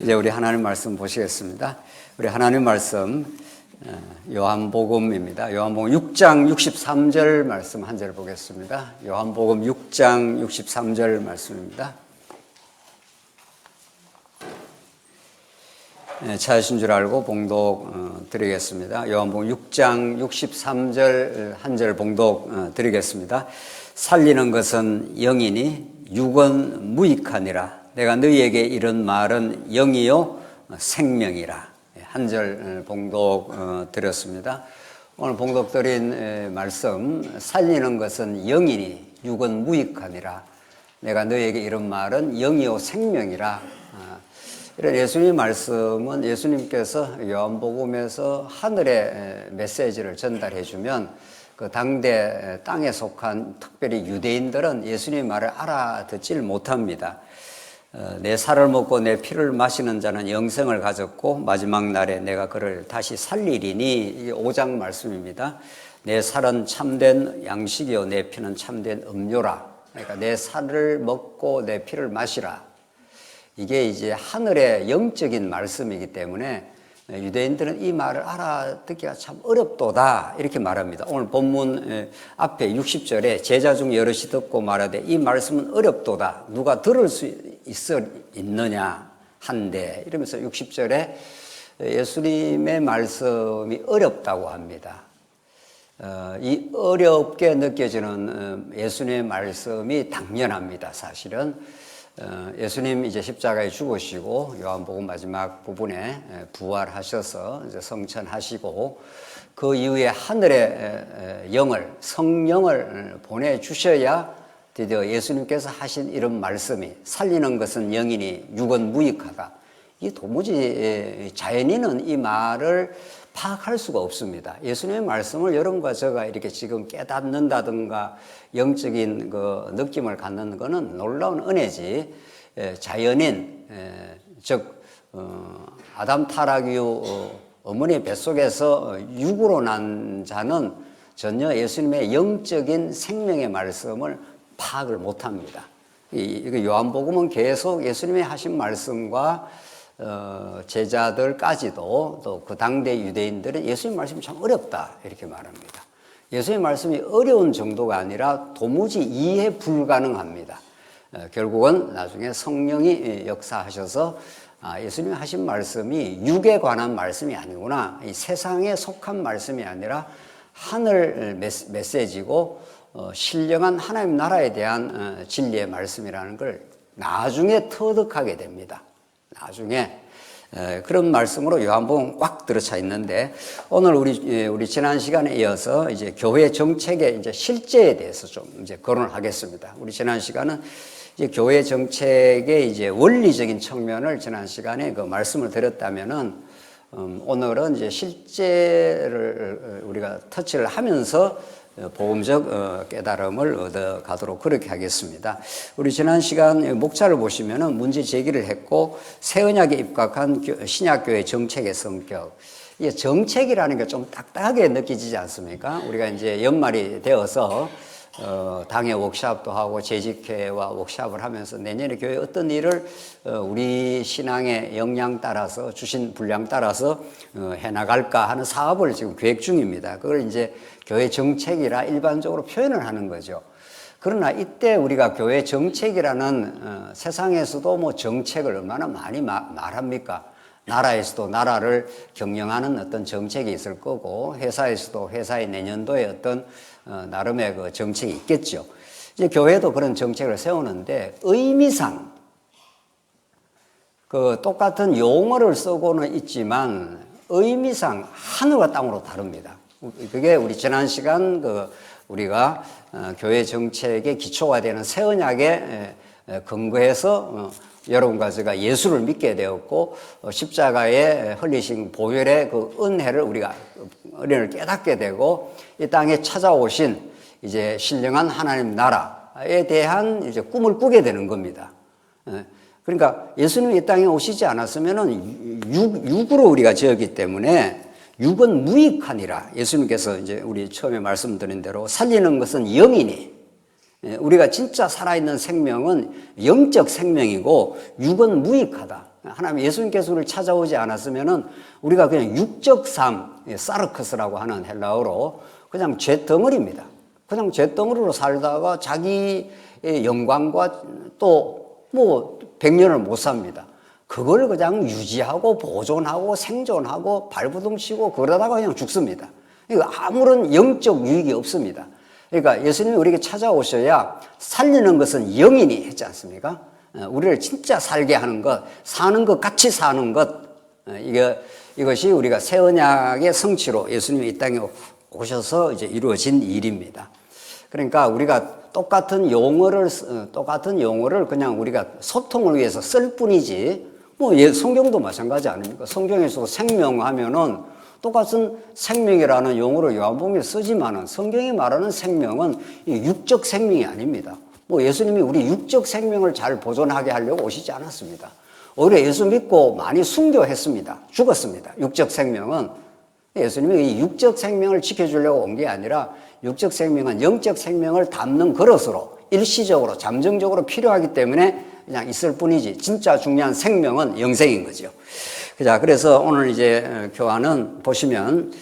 이제 우리 하나님 말씀 보시겠습니다. 우리 하나님 말씀 요한복음입니다. 요한복음 6장 63절 말씀 한 절 보겠습니다. 요한복음 6장 63절 말씀입니다. 찾으신 줄 알고 봉독 드리겠습니다. 요한복음 6장 63절 한 절 봉독 드리겠습니다. 살리는 것은 영이니 육은 무익하니라. 내가 너희에게 이런 말은 영이요 생명이라. 한 절 봉독 드렸습니다. 오늘 봉독 드린 말씀, 살리는 것은 영이니 육은 무익하니라. 내가 너희에게 이런 말은 영이요 생명이라. 이런 예수님 말씀은 예수님께서 요한복음에서 하늘의 메시지를 전달해 주면 그 당대 땅에 속한 특별히 유대인들은 예수님의 말을 알아듣질 못합니다. 내 살을 먹고 내 피를 마시는 자는 영생을 가졌고 마지막 날에 내가 그를 다시 살리리니, 이게 5장 말씀입니다. 내 살은 참된 양식이요 내 피는 참된 음료라. 그러니까 내 살을 먹고 내 피를 마시라. 이게 이제 하늘의 영적인 말씀이기 때문에 유대인들은 이 말을 알아듣기가 참 어렵도다 이렇게 말합니다. 오늘 본문 앞에 60절에 제자 중 여럿이 듣고 말하되 이 말씀은 어렵도다. 누가 들을 수 있느냐 한데, 이러면서 60절에 예수님의 말씀이 어렵다고 합니다. 이 어렵게 느껴지는 예수님의 말씀이 당연합니다. 사실은 예수님 이제 십자가에 죽으시고 요한복음 마지막 부분에 부활하셔서 이제 성천하시고 그 이후에 하늘의 영을, 성령을 보내주셔야 드디어 예수님께서 하신 이런 말씀이 살리는 것은 영이니 육은 무익하다. 이 도무지 자연인은 이 말을 파악할 수가 없습니다. 예수님의 말씀을 여러분과 제가 이렇게 지금 깨닫는다든가 영적인 그 느낌을 갖는 것은 놀라운 은혜지, 자연인, 즉 아담 타락 이후 어머니 뱃속에서 육으로 난 자는 전혀 예수님의 영적인 생명의 말씀을 파악을 못합니다. 이 요한복음은 계속 예수님의 하신 말씀과 제자들까지도 또 그 당대 유대인들은 예수님 말씀이 참 어렵다 이렇게 말합니다. 예수님 말씀이 어려운 정도가 아니라 도무지 이해 불가능합니다. 결국은 나중에 성령이 역사하셔서 예수님이 하신 말씀이 육에 관한 말씀이 아니구나, 이 세상에 속한 말씀이 아니라 하늘 메시지고 신령한 하나님 나라에 대한 진리의 말씀이라는 걸 나중에 터득하게 됩니다. 나중에 그런 말씀으로 요한복음 꽉 들어차 있는데, 오늘 우리 지난 시간에 이어서 이제 교회 정책의 이제 실제에 대해서 좀 이제 거론을 하겠습니다. 우리 지난 시간은 이제 교회 정책의 이제 원리적인 측면을 지난 시간에 그 말씀을 드렸다면은, 오늘은 이제 실제를 우리가 터치를 하면서 복음적 깨달음을 얻어가도록 그렇게 하겠습니다. 우리 지난 시간 목차를 보시면은 문제 제기를 했고, 새 언약에 입각한 신약교회 정책의 성격. 이 정책이라는 게 좀 딱딱하게 느껴지지 않습니까? 우리가 이제 연말이 되어서 당회 워크샵도 하고 재직회와 워크샵을 하면서 내년에 교회 어떤 일을 우리 신앙의 역량 따라서, 주신 분량 따라서 해나갈까 하는 사업을 지금 계획 중입니다. 그걸 이제 교회 정책이라 일반적으로 표현을 하는 거죠. 그러나 이때 우리가 교회 정책이라는 세상에서도 뭐 정책을 얼마나 많이 말합니까? 나라에서도 나라를 경영하는 어떤 정책이 있을 거고, 회사에서도 회사의 내년도에 어떤 나름의 그 정책이 있겠죠. 이제 교회도 그런 정책을 세우는데, 의미상 그 똑같은 용어를 쓰고는 있지만 의미상 하늘과 땅으로 다릅니다. 그게 우리 지난 시간 우리가 교회 정책의 기초가 되는 새 언약에 근거해서 여러분과 제가 예수를 믿게 되었고, 십자가에 흘리신 보혈의 그 은혜를 깨닫게 되고, 이 땅에 찾아오신 이제 신령한 하나님 나라에 대한 이제 꿈을 꾸게 되는 겁니다. 그러니까 예수님이 이 땅에 오시지 않았으면은 육으로 우리가 지었기 때문에 육은 무익하니라. 예수님께서 이제 우리 처음에 말씀드린 대로 살리는 것은 영이니, 우리가 진짜 살아있는 생명은 영적 생명이고 육은 무익하다. 하나님 예수님께서 우리를 찾아오지 않았으면은 우리가 그냥 육적 삶, 사르크스라고 하는 헬라어로 그냥 죄덩어리입니다. 그냥 죄덩어리로 살다가 자기의 영광과 또 뭐 100년을 못 삽니다. 그걸 그냥 유지하고 보존하고 생존하고 발버둥 치고 그러다가 그냥 죽습니다. 그러니까 아무런 영적 유익이 없습니다. 그러니까 예수님이 우리에게 찾아오셔야 살리는 것은 영이니 했지 않습니까? 우리를 진짜 살게 하는 것, 사는 것 같이 사는 것, 이것이 우리가 새 언약의 성취로 예수님이 이 땅에 오셔서 이제 이루어진 일입니다. 그러니까 우리가 똑같은 용어를 그냥 우리가 소통을 위해서 쓸 뿐이지, 뭐 성경도 마찬가지 아닙니까? 성경에서 생명하면은 똑같은 생명이라는 용어를 요한복음에 쓰지만은 성경이 말하는 생명은 육적 생명이 아닙니다. 뭐 예수님이 우리 육적 생명을 잘 보존하게 하려고 오시지 않았습니다. 오히려 예수 믿고 많이 순교했습니다. 죽었습니다. 육적 생명은 예수님이 이 육적 생명을 지켜주려고 온 게 아니라 육적 생명은 영적 생명을 담는 그릇으로 일시적으로 잠정적으로 필요하기 때문에 그냥 있을 뿐이지 진짜 중요한 생명은 영생인 거죠. 자, 그래서 오늘 이제 교환은 보시면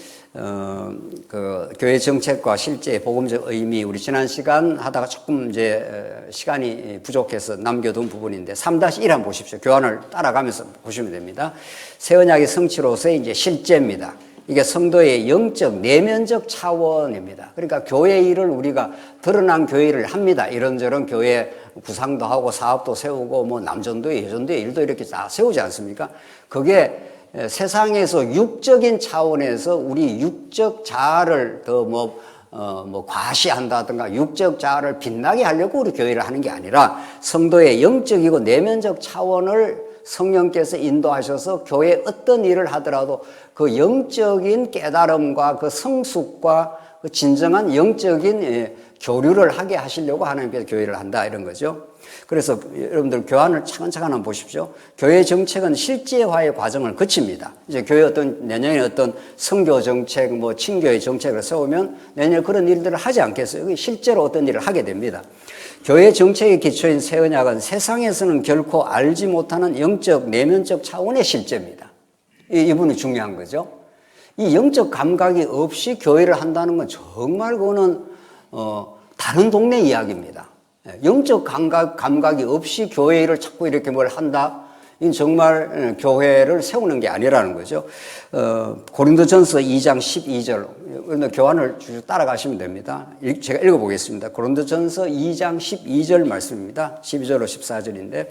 그 교회 정책과 실제 복음적 의미, 우리 지난 시간 하다가 조금 이제 시간이 부족해서 남겨둔 부분인데 3-1 한번 보십시오. 교환을 따라가면서 보시면 됩니다. 새 언약의 성취로서의 이제 실제입니다. 이게 성도의 영적, 내면적 차원입니다. 그러니까 교회 일을 우리가 드러난 교회 일을 합니다. 이런저런 교회 구상도 하고 사업도 세우고 뭐 남전도에 여전도에 일도 이렇게 다 세우지 않습니까? 그게 세상에서 육적인 차원에서 우리 육적 자아를 더 과시한다든가 육적 자아를 빛나게 하려고 우리 교회를 하는 게 아니라 성도의 영적이고 내면적 차원을 성령께서 인도하셔서 교회에 어떤 일을 하더라도 그 영적인 깨달음과 그 성숙과 그 진정한 영적인 교류를 하게 하시려고 하나님께서 교회를 한다 이런 거죠. 그래서 여러분들 교환을 차근차근 한번 보십시오. 교회 정책은 실제화의 과정을 거칩니다. 이제 교회 내년에 어떤 선교 정책, 뭐 친교의 정책을 세우면 내년에 그런 일들을 하지 않겠어요? 실제로 어떤 일을 하게 됩니다. 교회 정책의 기초인 새 언약은 세상에서는 결코 알지 못하는 영적, 내면적 차원의 실제입니다. 이분이 중요한 거죠. 이 영적 감각이 없이 교회를 한다는 건 정말 그거는 다른 동네 이야기입니다. 영적 감각이 없이 교회 일을 자꾸 이렇게 뭘 한다? 이건 정말 교회를 세우는 게 아니라는 거죠. 고린도전서 2장 12절, 교환을 쭉 따라가시면 됩니다. 제가 읽어보겠습니다. 고린도전서 2장 12절 말씀입니다. 12절로 14절인데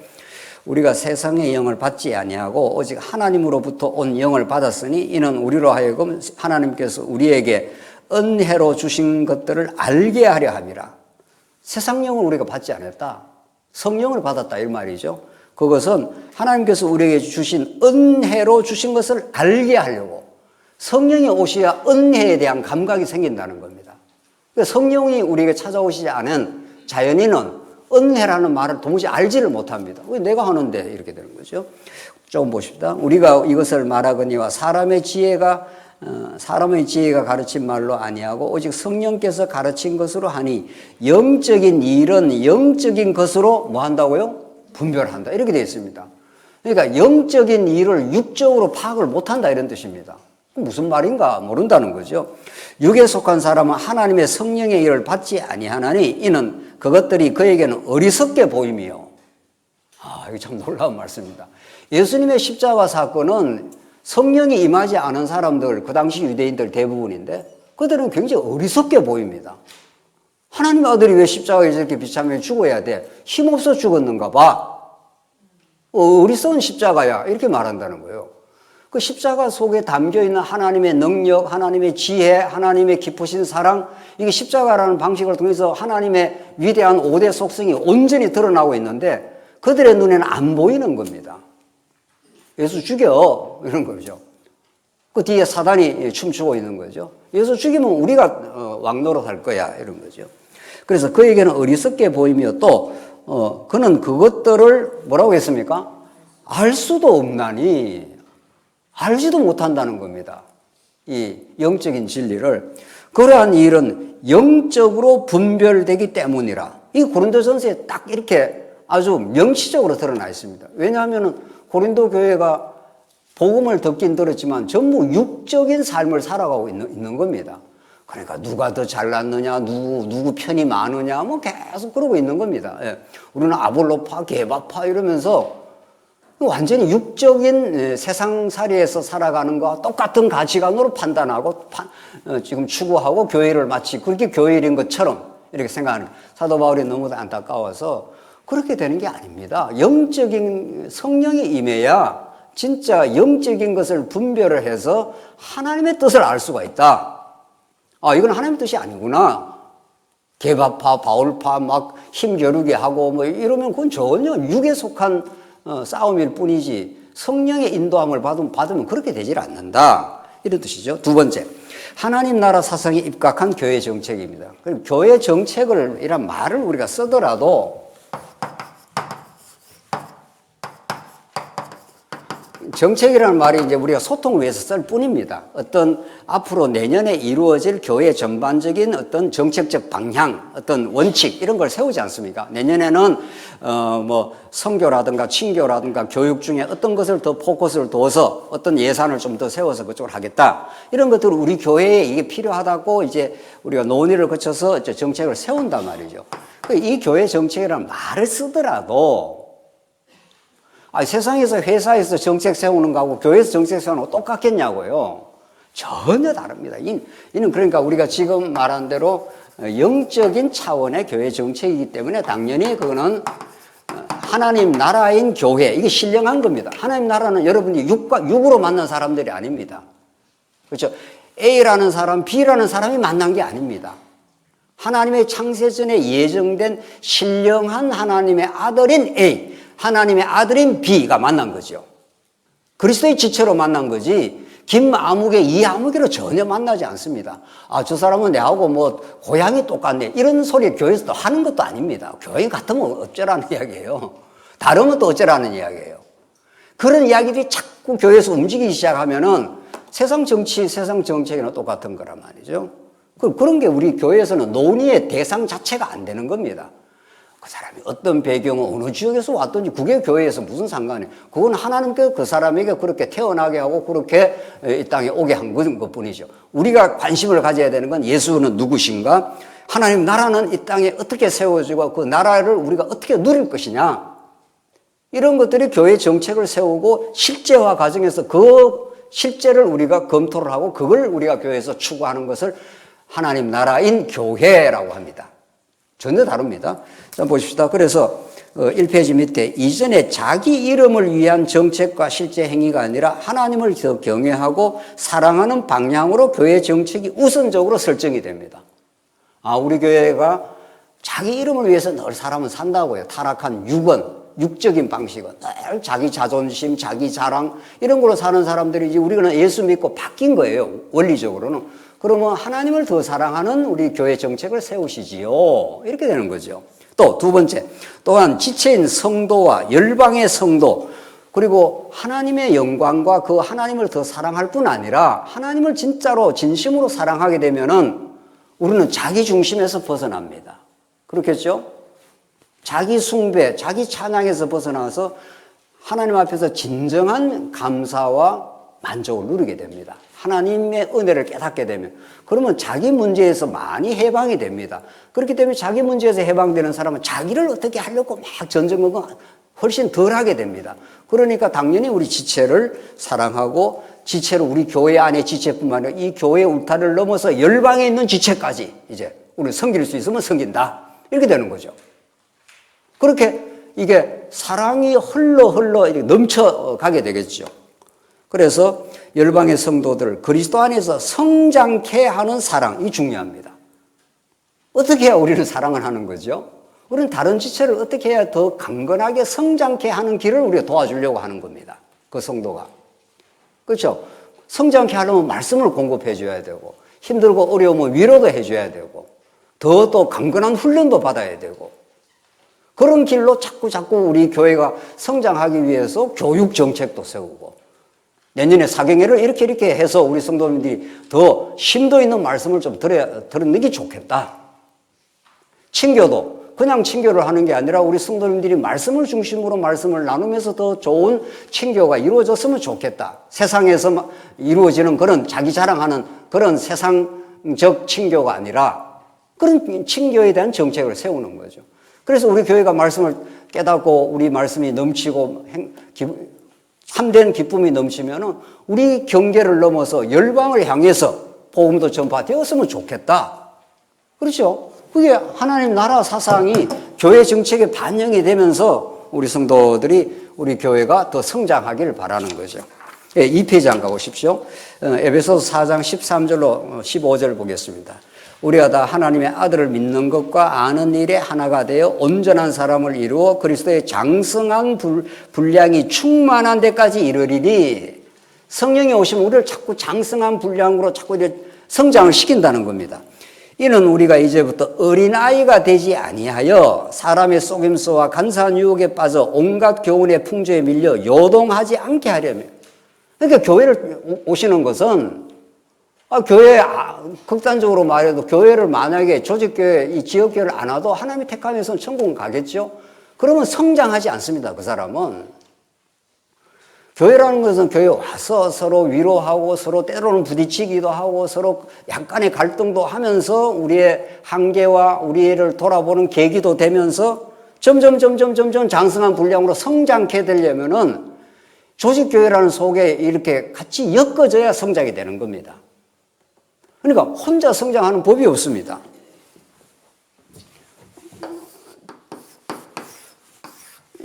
우리가 세상의 영을 받지 아니하고 오직 하나님으로부터 온 영을 받았으니 이는 우리로 하여금 하나님께서 우리에게 은혜로 주신 것들을 알게 하려 함이라. 세상 영을 우리가 받지 않았다. 성령을 받았다 이 말이죠. 그것은 하나님께서 우리에게 주신 은혜로 주신 것을 알게 하려고 성령이 오셔야 은혜에 대한 감각이 생긴다는 겁니다. 성령이 우리에게 찾아오시지 않은 자연인은 은혜라는 말을 도무지 알지를 못합니다. 왜 내가 하는데 이렇게 되는 거죠. 조금 보십시다. 우리가 이것을 말하거니와 사람의 지혜가 가르친 말로 아니하고 오직 성령께서 가르친 것으로 하니 영적인 일은 영적인 것으로 뭐 한다고요? 분별한다. 이렇게 되어 있습니다. 그러니까 영적인 일을 육적으로 파악을 못한다 이런 뜻입니다. 무슨 말인가 모른다는 거죠. 육에 속한 사람은 하나님의 성령의 일을 받지 아니하나니 이는 그것들이 그에게는 어리석게 보임이요. 이거 참 놀라운 말씀입니다. 예수님의 십자가 사건은 성령이 임하지 않은 사람들, 그 당시 유대인들 대부분인데 그들은 굉장히 어리석게 보입니다. 하나님의 아들이 왜 십자가에 이렇게 비참하게 죽어야 돼? 힘없어 죽었는가 봐. 어리석은 십자가야. 이렇게 말한다는 거예요. 그 십자가 속에 담겨있는 하나님의 능력, 하나님의 지혜, 하나님의 깊으신 사랑, 이게 십자가라는 방식을 통해서 하나님의 위대한 5대 속성이 온전히 드러나고 있는데 그들의 눈에는 안 보이는 겁니다. 예수 죽여 이런 거죠. 그 뒤에 사단이 춤추고 있는 거죠. 예수 죽이면 우리가 왕노릇 할 거야 이런 거죠. 그래서 그에게는 어리석게 보이며 또 그는 그것들을 뭐라고 했습니까? 알 수도 없나니 알지도 못한다는 겁니다. 이 영적인 진리를. 그러한 일은 영적으로 분별되기 때문이라. 이 고린도전서에 딱 이렇게 아주 명시적으로 드러나 있습니다. 왜냐하면 고린도 교회가 복음을 듣긴 들었지만 전부 육적인 삶을 살아가고 있는 겁니다. 그러니까 누가 더 잘났느냐, 누구 편이 많으냐, 뭐 계속 그러고 있는 겁니다. 예. 우리는 아볼로파, 게바파 이러면서 완전히 육적인 세상살이에서 살아가는 것과 똑같은 가치관으로 판단하고 지금 추구하고 교회를 마치 그렇게 교회인 것처럼 이렇게 생각하는 사도 바울이 너무 안타까워서 그렇게 되는 게 아닙니다. 영적인 성령이 임해야 진짜 영적인 것을 분별을 해서 하나님의 뜻을 알 수가 있다. 아, 이건 하나님의 뜻이 아니구나. 개바파, 바울파 막 힘겨루게 하고 뭐 이러면 그건 전혀 육에 속한 싸움일 뿐이지 성령의 인도함을 받으면 그렇게 되질 않는다. 이런 뜻이죠. 두 번째, 하나님 나라 사상에 입각한 교회 정책입니다. 그럼 교회 정책을 이란 말을 우리가 쓰더라도 정책이라는 말이 이제 우리가 소통을 위해서 쓸 뿐입니다. 어떤 앞으로 내년에 이루어질 교회 전반적인 어떤 정책적 방향, 어떤 원칙 이런 걸 세우지 않습니까? 내년에는 뭐 선교라든가 친교라든가 교육 중에 어떤 것을 더 포커스를 둬서 어떤 예산을 좀 더 세워서 그쪽을 하겠다. 이런 것들을 우리 교회에 이게 필요하다고 이제 우리가 논의를 거쳐서 이제 정책을 세운단 말이죠. 이 교회 정책이라는 말을 쓰더라도 세상에서 회사에서 정책 세우는 거하고 교회에서 정책 세우는 거 똑같겠냐고요. 전혀 다릅니다. 이는 그러니까 우리가 지금 말한 대로 영적인 차원의 교회 정책이기 때문에 당연히 그거는 하나님 나라인 교회, 이게 신령한 겁니다. 하나님 나라는 여러분이 육으로 만난 사람들이 아닙니다. 그렇죠? A라는 사람, B라는 사람이 만난 게 아닙니다. 하나님의 창세전에 예정된 신령한 하나님의 아들인 A, 하나님의 아들인 B가 만난 거죠. 그리스도의 지체로 만난 거지 김아무개, 이아무개로 전혀 만나지 않습니다. 아, 저 사람은 내하고 뭐 고향이 똑같네 이런 소리 교회에서도 하는 것도 아닙니다. 교회 같으면 어쩌라는 이야기예요. 다르면 또 어쩌라는 이야기예요. 그런 이야기들이 자꾸 교회에서 움직이기 시작하면은 세상 정치, 세상 정책이나 똑같은 거란 말이죠. 그런 게 우리 교회에서는 논의의 대상 자체가 안 되는 겁니다. 그 사람이 어떤 배경은 어느 지역에서 왔든지 그게 교회에서 무슨 상관이에요. 그건 하나님께서 그 사람에게 그렇게 태어나게 하고 그렇게 이 땅에 오게 한 것뿐이죠. 우리가 관심을 가져야 되는 건 예수는 누구신가? 하나님 나라는 이 땅에 어떻게 세워지고 그 나라를 우리가 어떻게 누릴 것이냐? 이런 것들이 교회 정책을 세우고 실제화 과정에서 그 실제를 우리가 검토를 하고 그걸 우리가 교회에서 추구하는 것을 하나님 나라인 교회라고 합니다. 전혀 다릅니다. 자, 보십시다. 그래서 1페이지 밑에 이전에 자기 이름을 위한 정책과 실제 행위가 아니라 하나님을 더 경외하고 사랑하는 방향으로 교회 정책이 우선적으로 설정이 됩니다. 아, 우리 교회가 자기 이름을 위해서 늘 사람은 산다고요. 타락한 육적인 방식은 늘 자기 자존심, 자기 자랑 이런 걸로 사는 사람들이지 우리는 예수 믿고 바뀐 거예요. 원리적으로는. 그러면 하나님을 더 사랑하는 우리 교회 정책을 세우시지요. 이렇게 되는 거죠. 또 두 번째, 또한 지체인 성도와 열방의 성도 그리고 하나님의 영광과 그 하나님을 더 사랑할 뿐 아니라 하나님을 진짜로 진심으로 사랑하게 되면은 우리는 자기 중심에서 벗어납니다. 그렇겠죠? 자기 숭배, 자기 찬양에서 벗어나서 하나님 앞에서 진정한 감사와 만족을 누리게 됩니다. 하나님의 은혜를 깨닫게 되면 그러면 자기 문제에서 많이 해방이 됩니다. 그렇기 때문에 자기 문제에서 해방되는 사람은 자기를 어떻게 하려고 막 전전긍긍 훨씬 덜 하게 됩니다. 그러니까 당연히 우리 지체를 사랑하고 지체로 우리 교회 안의 지체뿐만 아니라 이 교회 울타리를 넘어서 열방에 있는 지체까지 이제 우리 섬길 수 있으면 섬긴다. 이렇게 되는 거죠. 그렇게 이게 사랑이 흘러 이렇게 넘쳐가게 되겠죠. 그래서 열방의 성도들을 그리스도 안에서 성장케 하는 사랑이 중요합니다. 어떻게 해야 우리는 사랑을 하는 거죠? 우리는 다른 지체를 어떻게 해야 더 강건하게 성장케 하는 길을 우리가 도와주려고 하는 겁니다. 그 성도가. 그렇죠? 성장케 하려면 말씀을 공급해 줘야 되고 힘들고 어려우면 위로도 해줘야 되고 더 또 강건한 훈련도 받아야 되고 그런 길로 자꾸 우리 교회가 성장하기 위해서 교육 정책도 세우고 내년에 사경회를 이렇게 해서 우리 성도님들이 더 심도 있는 말씀을 좀 들었는 게 좋겠다. 친교도 그냥 친교를 하는 게 아니라 우리 성도님들이 말씀을 중심으로 말씀을 나누면서 더 좋은 친교가 이루어졌으면 좋겠다. 세상에서 이루어지는 그런 자기 자랑하는 그런 세상적 친교가 아니라 그런 친교에 대한 정책을 세우는 거죠. 그래서 우리 교회가 말씀을 깨닫고 우리 말씀이 넘치고 참된 기쁨이 넘치면은 우리 경계를 넘어서 열방을 향해서 복음도 전파되었으면 좋겠다. 그렇죠? 그게 하나님 나라 사상이 교회 정책에 반영이 되면서 우리 성도들이 우리 교회가 더 성장하기를 바라는 거죠. 2페이지 가고 싶죠. 에베소서 4장 13절로 15절 보겠습니다. 우리가 다 하나님의 아들을 믿는 것과 아는 일에 하나가 되어 온전한 사람을 이루어 그리스도의 장성한 분량이 충만한 데까지 이르리니, 성령이 오시면 우리를 자꾸 장성한 분량으로 자꾸 이렇게 성장을 시킨다는 겁니다. 이는 우리가 이제부터 어린아이가 되지 아니하여 사람의 속임수와 간사한 유혹에 빠져 온갖 교훈의 풍조에 밀려 요동하지 않게 하려며. 그러니까 교회를 오시는 것은 교회, 극단적으로 말해도 교회를 만약에 조직교회, 이 지역교회를 안 와도 하나님이 택하면서는 천국은 가겠죠? 그러면 성장하지 않습니다, 그 사람은. 교회라는 것은 교회에 와서 서로 위로하고 서로 때로는 부딪히기도 하고 서로 약간의 갈등도 하면서 우리의 한계와 우리를 돌아보는 계기도 되면서 점점 장성한 분량으로 성장케 되려면은 조직교회라는 속에 이렇게 같이 엮어져야 성장이 되는 겁니다. 그러니까 혼자 성장하는 법이 없습니다.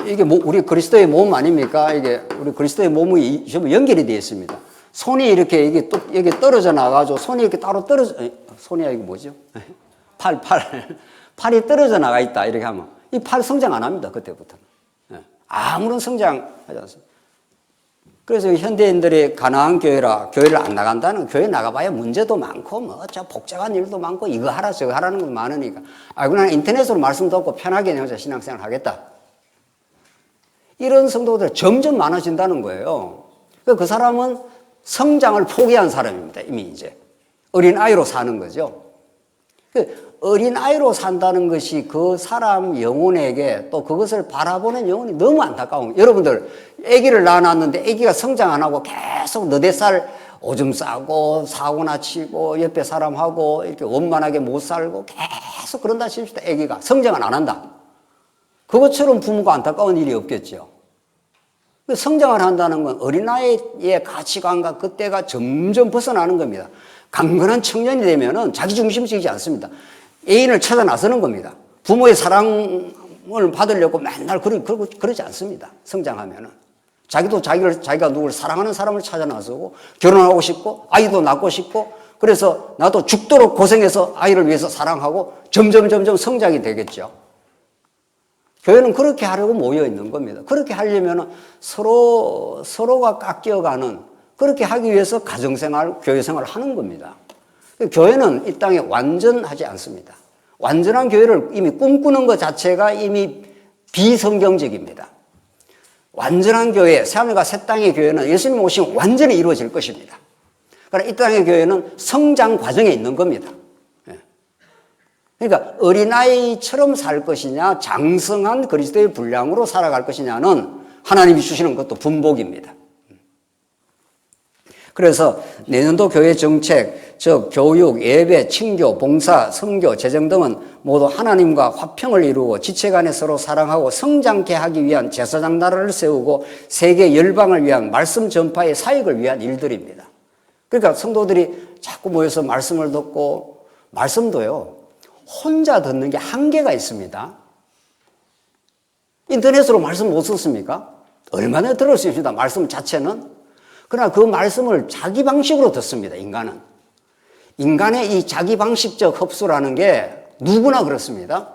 이게 우리 그리스도의 몸 아닙니까? 이게 우리 그리스도의 몸이 전부 연결이 되어 있습니다. 손이 이렇게 이게 또 여기 떨어져 나가지고 손이 이렇게 따로 손이 이게 뭐죠? 팔이 떨어져 나가 있다 이렇게 하면 이 팔 성장 안 합니다. 그때부터는 아무런 성장하지 않습니다. 그래서 현대인들이 가난한 교회를 안 나간다는, 교회 나가봐야 문제도 많고 저 복잡한 일도 많고 이거 하라 저거 하라는 건 많으니까 그냥 인터넷으로 말씀 듣고 편하게 혼자 신앙생활 하겠다. 이런 성도들 점점 많아진다는 거예요. 그 사람은 성장을 포기한 사람입니다. 이미 이제 어린아이로 사는 거죠. 어린아이로 산다는 것이 그 사람 영혼에게 또 그것을 바라보는 영혼이 너무 안타까운 거예요. 여러분들 아기를 낳아놨는데 아기가 성장 안 하고 계속 너댓살 오줌 싸고 사고나 치고 옆에 사람하고 이렇게 원만하게 못 살고 계속 그런다 싶시다. 아기가 성장을 안 한다. 그것처럼 부모가 안타까운 일이 없겠죠. 성장을 한다는 건 어린아이의 가치관과 그때가 점점 벗어나는 겁니다. 강건한 청년이 되면은 자기중심적이지 않습니다. 애인을 찾아 나서는 겁니다. 부모의 사랑을 받으려고 맨날 그러지 않습니다. 성장하면은. 자기가 누굴 사랑하는 사람을 찾아 나서고 결혼하고 싶고 아이도 낳고 싶고 그래서 나도 죽도록 고생해서 아이를 위해서 사랑하고 점점 성장이 되겠죠. 교회는 그렇게 하려고 모여 있는 겁니다. 그렇게 하려면 서로가 깎여가는, 그렇게 하기 위해서 가정생활, 교회생활을 하는 겁니다. 교회는 이 땅에 완전하지 않습니다. 완전한 교회를 이미 꿈꾸는 것 자체가 이미 비성경적입니다. 완전한 교회, 새하늘과 새 땅의 교회는 예수님 오시면 완전히 이루어질 것입니다. 그러나 이 땅의 교회는 성장 과정에 있는 겁니다. 그러니까 어린아이처럼 살 것이냐 장성한 그리스도의 분량으로 살아갈 것이냐는 하나님이 주시는 것도 분복입니다. 그래서 내년도 교회 정책, 즉 교육, 예배, 친교, 봉사, 선교, 재정 등은 모두 하나님과 화평을 이루고 지체 간에 서로 사랑하고 성장케 하기 위한 제사장 나라를 세우고 세계 열방을 위한 말씀 전파의 사역을 위한 일들입니다. 그러니까 성도들이 자꾸 모여서 말씀을 듣고, 말씀도요 혼자 듣는 게 한계가 있습니다. 인터넷으로 말씀 못 듣습니까? 얼마나 들을 수 있습니다. 말씀 자체는. 그러나 그 말씀을 자기 방식으로 듣습니다. 인간은. 인간의 이 자기 방식적 흡수라는 게 누구나 그렇습니다.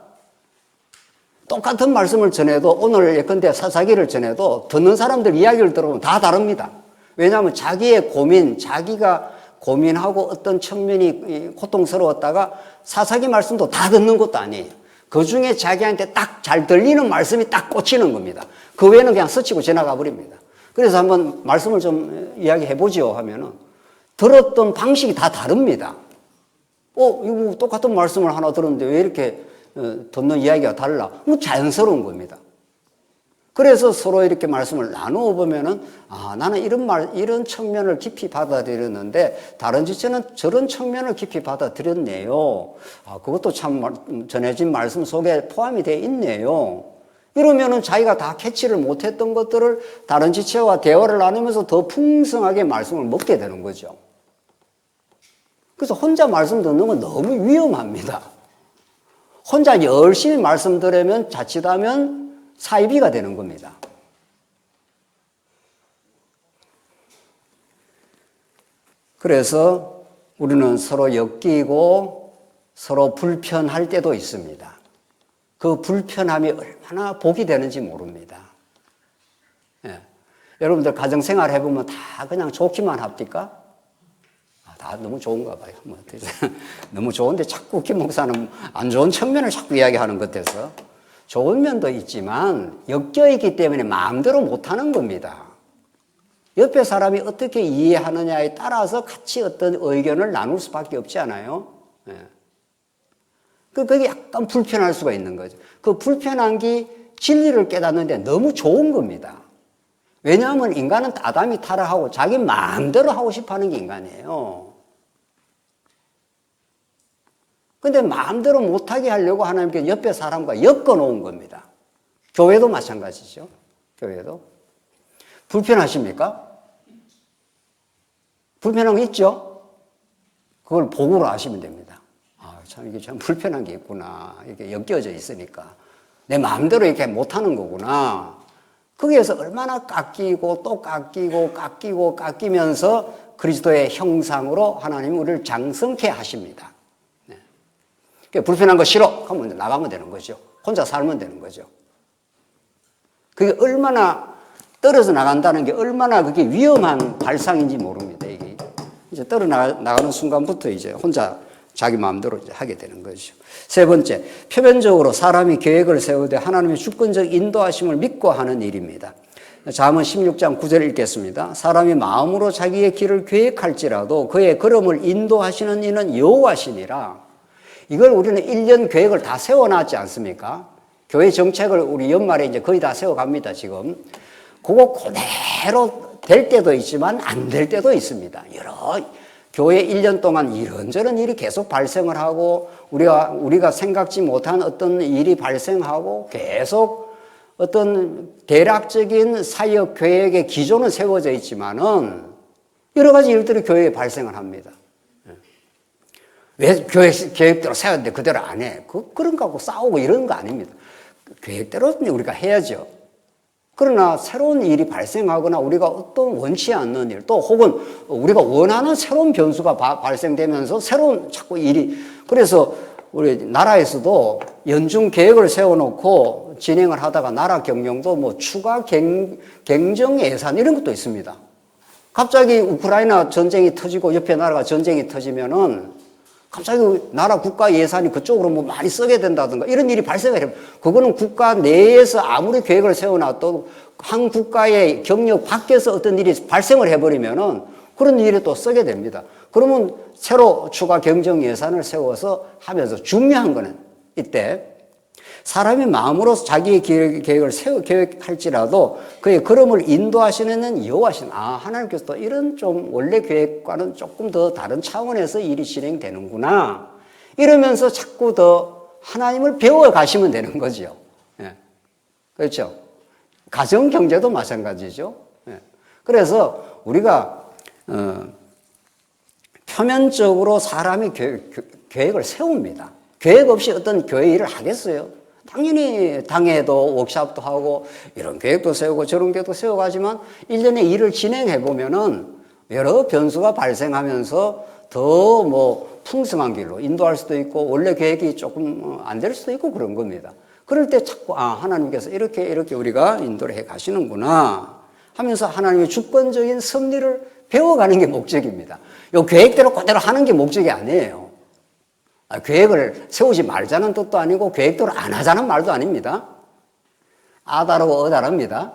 똑같은 말씀을 전해도 오늘 예컨대 사사기를 전해도 듣는 사람들 이야기를 들어보면 다 다릅니다. 왜냐하면 자기의 고민, 자기가 고민하고 어떤 측면이 고통스러웠다가 사사기 말씀도 다 듣는 것도 아니에요. 그 중에 자기한테 딱 잘 들리는 말씀이 딱 꽂히는 겁니다. 그 외에는 그냥 스치고 지나가 버립니다. 그래서 한번 말씀을 좀 이야기해 보죠 하면은 들었던 방식이 다 다릅니다. 이거 똑같은 말씀을 하나 들었는데 왜 이렇게 듣는 이야기가 달라. 뭐 자연스러운 겁니다. 그래서 서로 이렇게 말씀을 나누어 보면은, 나는 이런 측면을 깊이 받아들였는데, 다른 지체는 저런 측면을 깊이 받아들였네요. 그것도 참 전해진 말씀 속에 포함이 되어 있네요. 이러면은 자기가 다 캐치를 못했던 것들을 다른 지체와 대화를 나누면서 더 풍성하게 말씀을 먹게 되는 거죠. 그래서 혼자 말씀 듣는 건 너무 위험합니다. 혼자 열심히 말씀 들으면 자칫하면 사이비가 되는 겁니다. 그래서 우리는 서로 엮이고 서로 불편할 때도 있습니다. 그 불편함이 얼마나 복이 되는지 모릅니다. 예. 여러분들 가정생활 해보면 다 그냥 좋기만 합니까? 다 너무 좋은가 봐요. 너무 좋은데 자꾸 김 목사는 안 좋은 측면을 자꾸 이야기하는 것 같아서. 좋은 면도 있지만 엮여있기 때문에 마음대로 못하는 겁니다. 옆에 사람이 어떻게 이해하느냐에 따라서 같이 어떤 의견을 나눌 수밖에 없지 않아요? 예. 그게 약간 불편할 수가 있는 거죠. 그 불편한 게 진리를 깨닫는데 너무 좋은 겁니다. 왜냐하면 인간은 아담이 타락하고 자기 마음대로 하고 싶어 하는 게 인간이에요. 근데 마음대로 못하게 하려고 하나님께 옆에 사람과 엮어 놓은 겁니다. 교회도 마찬가지죠. 교회도. 불편하십니까? 불편한 거 있죠? 그걸 보고로 아시면 됩니다. 참 이게 참 불편한 게 있구나. 이렇게 엮여져 있으니까. 내 마음대로 이렇게 못하는 거구나. 거기에서 얼마나 깎이고 또 깎이면서 그리스도의 형상으로 하나님이 우리를 장성케 하십니다. 불편한 거 싫어 하면 나가면 되는 거죠. 혼자 살면 되는 거죠. 그게 얼마나 떨어져 나간다는 게 얼마나 그게 위험한 발상인지 모릅니다. 이게 이제 나가는 순간부터 이제 혼자 자기 마음대로 이제 하게 되는 거죠. 세 번째, 표면적으로 사람이 계획을 세우되 하나님의 주권적 인도하심을 믿고 하는 일입니다. 잠언 16장 9절 읽겠습니다. 사람이 마음으로 자기의 길을 계획할지라도 그의 걸음을 인도하시는 이는 여호와시니라. 이걸 우리는 1년 계획을 다 세워놨지 않습니까? 교회 정책을 우리 연말에 이제 거의 다 세워갑니다, 지금. 그거 그대로 될 때도 있지만 안 될 때도 있습니다. 여러 교회 1년 동안 이런저런 일이 계속 발생을 하고 우리가 생각지 못한 어떤 일이 발생하고 계속 어떤 대략적인 사역 계획의 기조는 세워져 있지만은 여러 가지 일들이 교회에 발생을 합니다. 왜 교회 계획대로 세웠는데 그대로 안 해? 그런 거하고 싸우고 이런 거 아닙니다. 계획대로 우리가 해야죠. 그러나 새로운 일이 발생하거나 우리가 어떤 원치 않는 일, 또 혹은 우리가 원하는 새로운 변수가 발생되면서 새로운 자꾸 일이, 그래서 우리 나라에서도 연중 계획을 세워놓고 진행을 하다가 나라 경영도 뭐 추가 경정 예산 이런 것도 있습니다. 갑자기 우크라이나 전쟁이 터지고 옆에 나라가 전쟁이 터지면은 갑자기 나라 국가 예산이 그쪽으로 뭐 많이 쓰게 된다든가 이런 일이 발생을 해요. 그거는 국가 내에서 아무리 계획을 세워놔도 한 국가의 경력 밖에서 어떤 일이 발생을 해버리면은 그런 일에 또 쓰게 됩니다. 그러면 새로 추가 경정 예산을 세워서 하면서 중요한 거는 이때 사람이 마음으로 자기의 계획을 계획할지라도 그의 걸음을 인도하시는 여호와신. 하나님께서 또 이런 좀 원래 계획과는 조금 더 다른 차원에서 일이 진행되는구나. 이러면서 자꾸 더 하나님을 배워 가시면 되는 거죠. 예. 그렇죠. 가정 경제도 마찬가지죠. 예. 그래서 우리가 표면적으로 사람이 계획을 세웁니다. 계획 없이 어떤 교회 일을 하겠어요? 당연히 당에도 워크숍도 하고 이런 계획도 세우고 저런 계획도 세워가지만 1년의 일을 진행해 보면은 여러 변수가 발생하면서 더 뭐 풍성한 길로 인도할 수도 있고 원래 계획이 조금 안 될 수도 있고 그런 겁니다. 그럴 때 자꾸 하나님께서 이렇게 우리가 인도를 해 가시는구나 하면서 하나님의 주권적인 섭리를 배워가는 게 목적입니다. 이 계획대로 그대로 하는 게 목적이 아니에요. 계획을 세우지 말자는 뜻도 아니고 계획대로 안 하자는 말도 아닙니다. 아다르고 어다릅니다.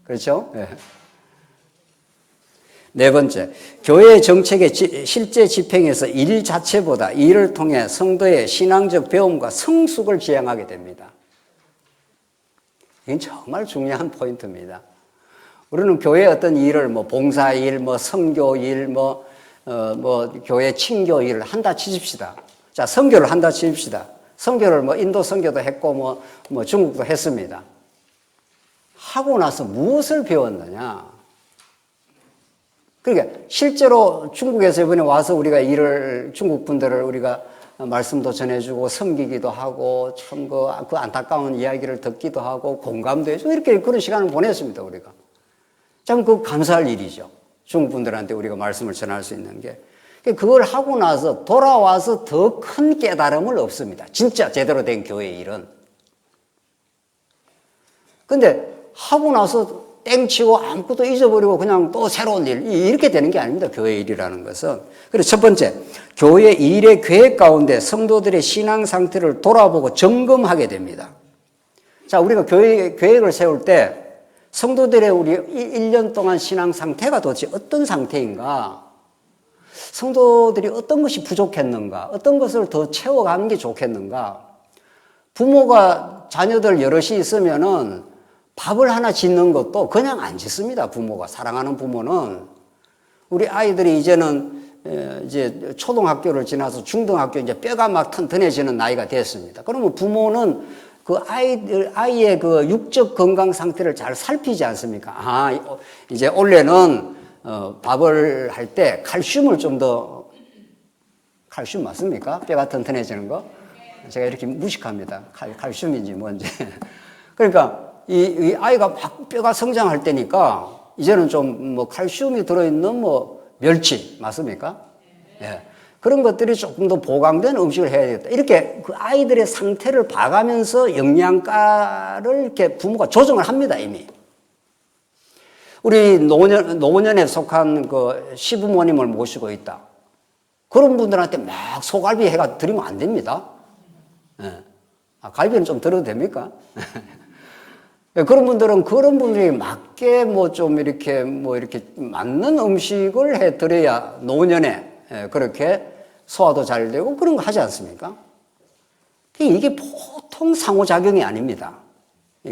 그렇죠? 네. 네 번째, 교회 정책의 실제 집행에서 일 자체보다 일을 통해 성도의 신앙적 배움과 성숙을 지향하게 됩니다. 이건 정말 중요한 포인트입니다. 우리는 교회 어떤 일을 봉사일, 선교일, 교회 친교일 한다 치십시다. 자, 선교를 한다 치십시다. 선교를 인도 선교도 했고 중국도 했습니다. 하고 나서 무엇을 배웠느냐? 그러니까 실제로 중국에서 이번에 와서 우리가 중국 분들을 우리가 말씀도 전해주고 섬기기도 하고 참 그 안타까운 이야기를 듣기도 하고 공감도 해주고 이렇게 그런 시간을 보냈습니다, 우리가. 참 감사할 일이죠. 중국 분들한테 우리가 말씀을 전할 수 있는 게. 그걸 하고 나서 돌아와서 더 큰 깨달음을 얻습니다. 진짜 제대로 된 교회 일은. 근데 하고 나서 땡치고 아무것도 잊어버리고 그냥 또 새로운 일, 이렇게 되는 게 아닙니다. 교회 일이라는 것은. 그래서 첫 번째, 교회 일의 계획 가운데 성도들의 신앙 상태를 돌아보고 점검하게 됩니다. 자, 우리가 계획을 세울 때 성도들의 우리 1년 동안 신앙 상태가 도대체 어떤 상태인가? 성도들이 어떤 것이 부족했는가? 어떤 것을 더 채워가는 게 좋겠는가? 부모가 자녀들 여럿이 있으면은 밥을 하나 짓는 것도 그냥 안 짓습니다. 부모가. 사랑하는 부모는. 우리 아이들이 이제 초등학교를 지나서 중등학교 이제 뼈가 막 튼튼해지는 나이가 됐습니다. 그러면 부모는 그 아이의 그 육적 건강 상태를 잘 살피지 않습니까? 이제 올해는 밥을 할 때 칼슘을 좀 더, 칼슘 맞습니까? 뼈가 튼튼해지는 거? 제가 이렇게 무식합니다. 칼슘인지 뭔지. 그러니까 이 아이가 막 뼈가 성장할 때니까 이제는 좀 칼슘이 들어있는 멸치 맞습니까? 예. 그런 것들이 조금 더 보강된 음식을 해야 되겠다. 이렇게 그 아이들의 상태를 봐가면서 영양가를 이렇게 부모가 조정을 합니다, 이미. 우리 노년에 속한 그 시부모님을 모시고 있다. 그런 분들한테 막 소갈비 해가 드리면 안 됩니다. 예. 갈비는 좀 드려도 됩니까? 그런 분들이 맞게 이렇게 맞는 음식을 해 드려야 노년에 그렇게 소화도 잘 되고 그런 거 하지 않습니까? 이게 보통 상호작용이 아닙니다.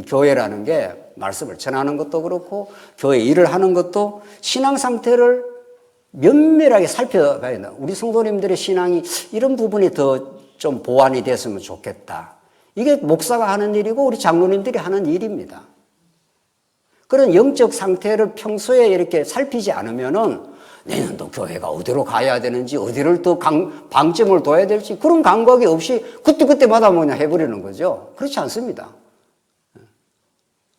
교회라는 게 말씀을 전하는 것도 그렇고 교회 일을 하는 것도 신앙 상태를 면밀하게 살펴봐야 된다. 우리 성도님들의 신앙이 이런 부분이 더 좀 보완이 됐으면 좋겠다. 이게 목사가 하는 일이고 우리 장로님들이 하는 일입니다. 그런 영적 상태를 평소에 이렇게 살피지 않으면은 내년도 교회가 어디로 가야 되는지 어디를 더 방점을 둬야 될지 그런 감각이 없이 그때마다 그냥 해버리는 거죠. 그렇지 않습니다.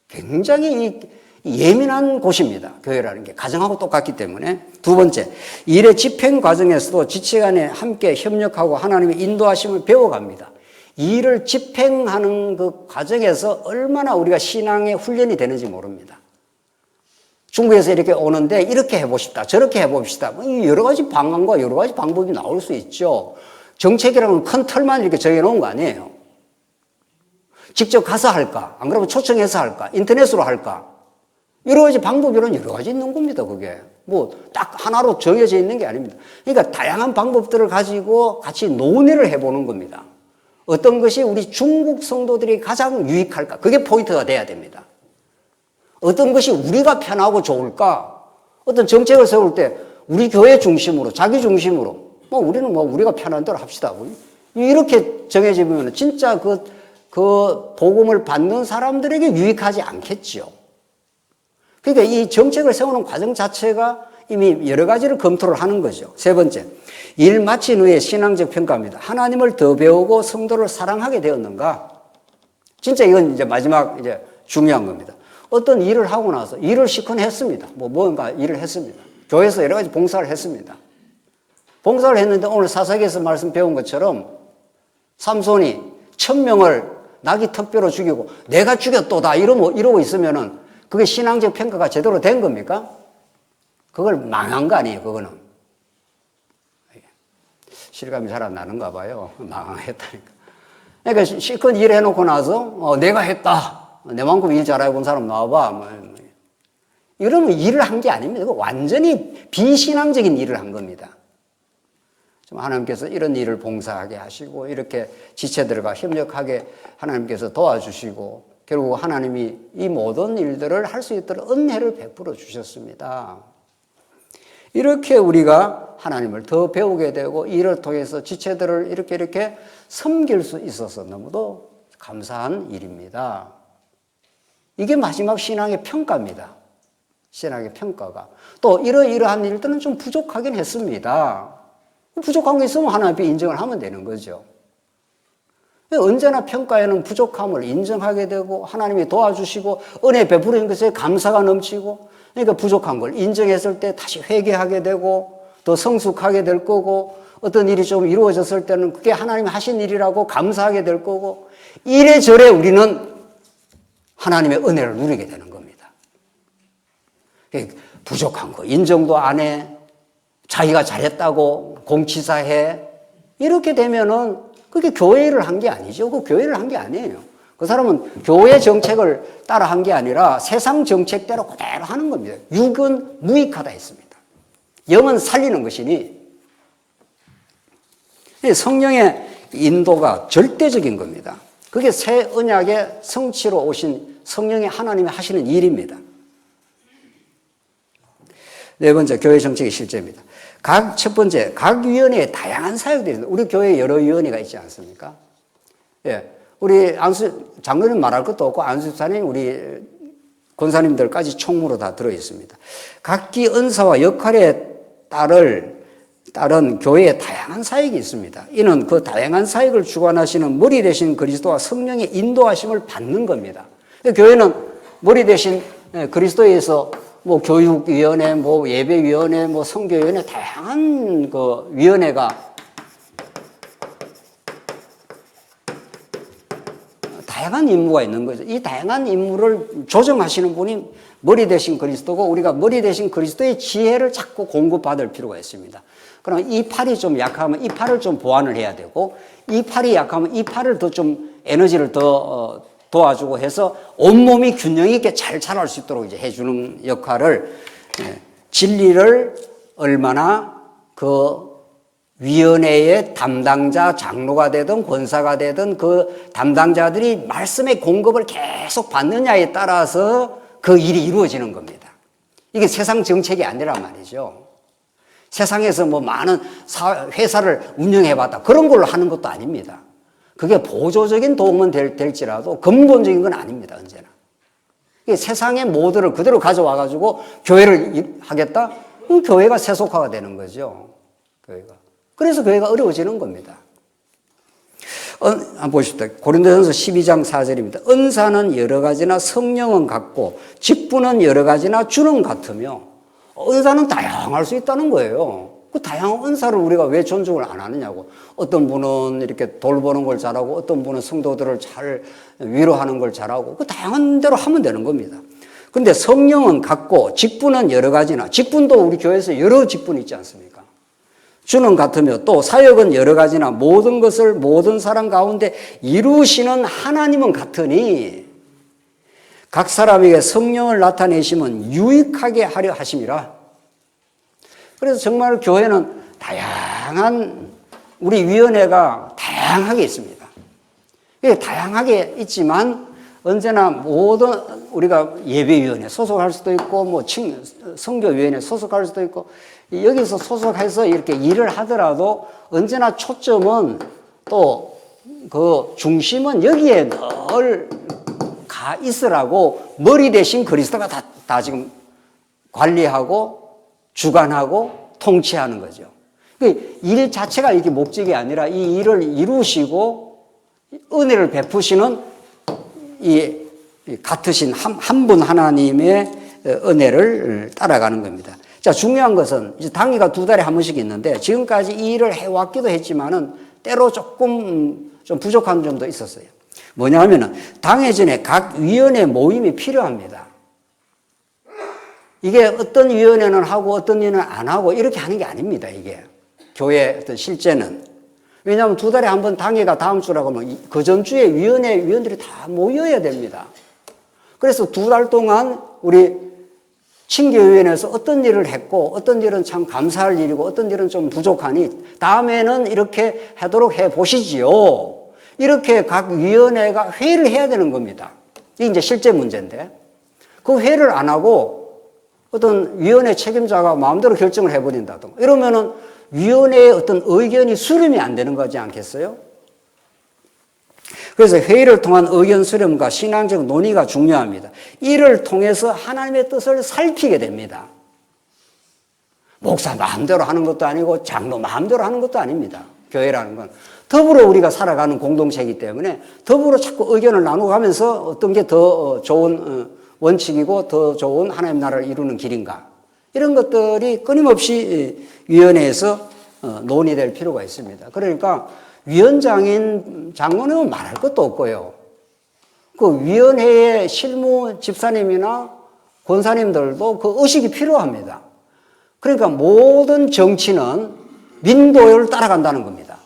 굉장히 예민한 곳입니다. 교회라는 게 가정하고 똑같기 때문에. 두 번째, 일의 집행 과정에서도 지체 간에 함께 협력하고 하나님의 인도하심을 배워갑니다. 일을 집행하는 그 과정에서 얼마나 우리가 신앙의 훈련이 되는지 모릅니다. 중국에서 이렇게 오는데 이렇게 해봅시다. 저렇게 해봅시다. 여러 가지 방안과 여러 가지 방법이 나올 수 있죠. 정책이라는 큰 틀만 이렇게 정해놓은 거 아니에요. 직접 가서 할까? 안 그러면 초청해서 할까? 인터넷으로 할까? 여러 가지 방법이란 여러 가지 있는 겁니다, 그게. 딱 하나로 정해져 있는 게 아닙니다. 그러니까 다양한 방법들을 가지고 같이 논의를 해보는 겁니다. 어떤 것이 우리 중국 성도들이 가장 유익할까? 그게 포인트가 돼야 됩니다. 어떤 것이 우리가 편하고 좋을까? 어떤 정책을 세울 때 우리 교회 중심으로, 자기 중심으로, 우리는 우리가 편한 대로 합시다. 이렇게 정해지면 진짜 그 복음을 받는 사람들에게 유익하지 않겠죠. 그러니까 이 정책을 세우는 과정 자체가 이미 여러 가지를 검토를 하는 거죠. 세 번째, 일 마친 후에 신앙적 평가입니다. 하나님을 더 배우고 성도를 사랑하게 되었는가? 진짜 이건 이제 마지막 중요한 겁니다. 어떤 일을 하고 나서 일을 시큰 했습니다. 뭔가 일을 했습니다. 교회에서 여러 가지 봉사를 했습니다. 봉사를 했는데 오늘 사사기에서 말씀 배운 것처럼 삼손이 1000명을 나귀 턱뼈로 죽이고 내가 죽였도다 이러고 있으면은 그게 신앙적 평가가 제대로 된 겁니까? 그걸 망한 거 아니에요, 그거는. 실감이 잘 안 나는가 봐요. 망했다니까. 그러니까 실컷 일해놓고 나서 내가 했다. 내만큼 일 잘해본 사람 나와봐. 이러면 일을 한 게 아닙니다. 완전히 비신앙적인 일을 한 겁니다. 좀 하나님께서 이런 일을 봉사하게 하시고 이렇게 지체들과 협력하게 하나님께서 도와주시고 결국 하나님이 이 모든 일들을 할 수 있도록 은혜를 베풀어 주셨습니다. 이렇게 우리가 하나님을 더 배우게 되고 이를 통해서 지체들을 이렇게 섬길 수 있어서 너무도 감사한 일입니다. 이게 마지막 신앙의 평가입니다. 신앙의 평가가. 또 이러한 일들은 좀 부족하긴 했습니다. 부족한 게 있으면 하나님 앞에 인정을 하면 되는 거죠. 언제나 평가에는 부족함을 인정하게 되고 하나님이 도와주시고 은혜 베푸는 것에 감사가 넘치고 그러니까 부족한 걸 인정했을 때 다시 회개하게 되고 더 성숙하게 될 거고 어떤 일이 좀 이루어졌을 때는 그게 하나님이 하신 일이라고 감사하게 될 거고 이래저래 우리는 하나님의 은혜를 누리게 되는 겁니다. 부족한 거 인정도 안 해. 자기가 잘했다고 공치사해. 이렇게 되면은 그게 교회 일을 한 게 아니죠. 그 교회 일을 한 게 아니에요. 그 사람은 교회 정책을 따라 한 게 아니라 세상 정책대로 그대로 하는 겁니다. 육은 무익하다 했습니다. 영은 살리는 것이니 성령의 인도가 절대적인 겁니다. 그게 새 언약의 성취로 오신 성령의 하나님이 하시는 일입니다. 네 번째, 교회 정책의 실제입니다. 첫 번째, 각 위원회에 다양한 사역들이 있습니다. 우리 교회에 여러 위원회가 있지 않습니까? 예. 우리 장로님 말할 것도 없고, 안수사님, 우리 권사님들까지 총무로 다 들어있습니다. 각기 은사와 역할에 따른 교회에 다양한 사역이 있습니다. 이는 그 다양한 사역을 주관하시는 머리 대신 그리스도와 성령의 인도하심을 받는 겁니다. 교회는 머리 대신 그리스도에서 뭐 교육위원회, 뭐 예배위원회, 뭐 선교위원회 다양한 그 위원회가 다양한 임무가 있는 거죠. 이 다양한 임무를 조정하시는 분이 머리 대신 그리스도고 우리가 머리 대신 그리스도의 지혜를 자꾸 공급받을 필요가 있습니다. 그럼 이 팔이 좀 약하면 이 팔을 좀 보완을 해야 되고 이 팔이 약하면 이 팔을 더 좀 에너지를 더 도와주고 해서 온몸이 균형 있게 잘 자랄 수 있도록 이제 해주는 역할을 진리를 얼마나 그 위원회의 담당자, 장로가 되든 권사가 되든 그 담당자들이 말씀의 공급을 계속 받느냐에 따라서 그 일이 이루어지는 겁니다. 이게 세상 정책이 아니란 말이죠. 세상에서 뭐 많은 회사를 운영해봤다 그런 걸로 하는 것도 아닙니다. 그게 보조적인 도움은 될지라도 근본적인 건 아닙니다. 언제나. 세상의 모델을 그대로 가져와가지고 교회를 하겠다? 그럼 교회가 세속화가 되는 거죠. 교회가. 그래서 교회가 어려워지는 겁니다. 한번 보십시오. 고린도전서 12장 4절입니다. 은사는 여러 가지나 성령은 같고 직분은 여러 가지나 주는 같으며 은사는 다양할 수 있다는 거예요. 그 다양한 은사를 우리가 왜 존중을 안 하느냐고. 어떤 분은 이렇게 돌보는 걸 잘하고 어떤 분은 성도들을 잘 위로하는 걸 잘하고 그 다양한 대로 하면 되는 겁니다. 그런데 성령은 같고 직분은 여러 가지나 직분도 우리 교회에서 여러 직분이 있지 않습니까? 주는 같으며 또 사역은 여러 가지나 모든 것을 모든 사람 가운데 이루시는 하나님은 같으니 각 사람에게 성령을 나타내시면 유익하게 하려 하심이라. 그래서 정말 교회는 다양한 우리 위원회가 다양하게 있습니다. 다양하게 있지만 언제나 모든 우리가 예배위원회 소속할 수도 있고 뭐 선교위원회 소속할 수도 있고 여기서 소속해서 이렇게 일을 하더라도 언제나 초점은 또 그 중심은 여기에 늘 가 있으라고 머리 대신 그리스도가 다 지금 관리하고 주관하고 통치하는 거죠. 일 자체가 이게 목적이 아니라 이 일을 이루시고 은혜를 베푸시는 이 같으신 한 분 하나님의 은혜를 따라가는 겁니다. 자, 중요한 것은 이제 당회가 2달에 한 번씩 있는데 지금까지 이 일을 해왔기도 했지만은 때로 조금 좀 부족한 점도 있었어요. 뭐냐 하면은 당회 전에 각 위원회 모임이 필요합니다. 이게 어떤 위원회는 하고 어떤 위원회는 안 하고 이렇게 하는 게 아닙니다. 이게 교회 어떤 실제는. 왜냐하면 2달에 한 번 당회가 다음 주라고 하면 그 전주에 위원들이 다 모여야 됩니다. 그래서 2달 동안 우리 징계위원회에서 어떤 일을 했고 어떤 일은 참 감사할 일이고 어떤 일은 좀 부족하니 다음에는 이렇게 하도록 해보시지요. 이렇게 각 위원회가 회의를 해야 되는 겁니다. 이게 이제 실제 문제인데 그 회의를 안 하고 어떤 위원회 책임자가 마음대로 결정을 해버린다든가 이러면은 위원회의 어떤 의견이 수렴이 안 되는 거지 않겠어요? 그래서 회의를 통한 의견 수렴과 신앙적 논의가 중요합니다. 이를 통해서 하나님의 뜻을 살피게 됩니다. 목사 마음대로 하는 것도 아니고 장로 마음대로 하는 것도 아닙니다. 교회라는 건 더불어 우리가 살아가는 공동체이기 때문에 더불어 자꾸 의견을 나누어가면서 어떤 게 더 좋은 원칙이고 더 좋은 하나님 나라를 이루는 길인가 이런 것들이 끊임없이 위원회에서 논의될 필요가 있습니다. 그러니까 위원장인 장로님은 말할 것도 없고요. 그 위원회의 실무 집사님이나 권사님들도 그 의식이 필요합니다. 그러니까 모든 정치는 민도를 따라간다는 겁니다.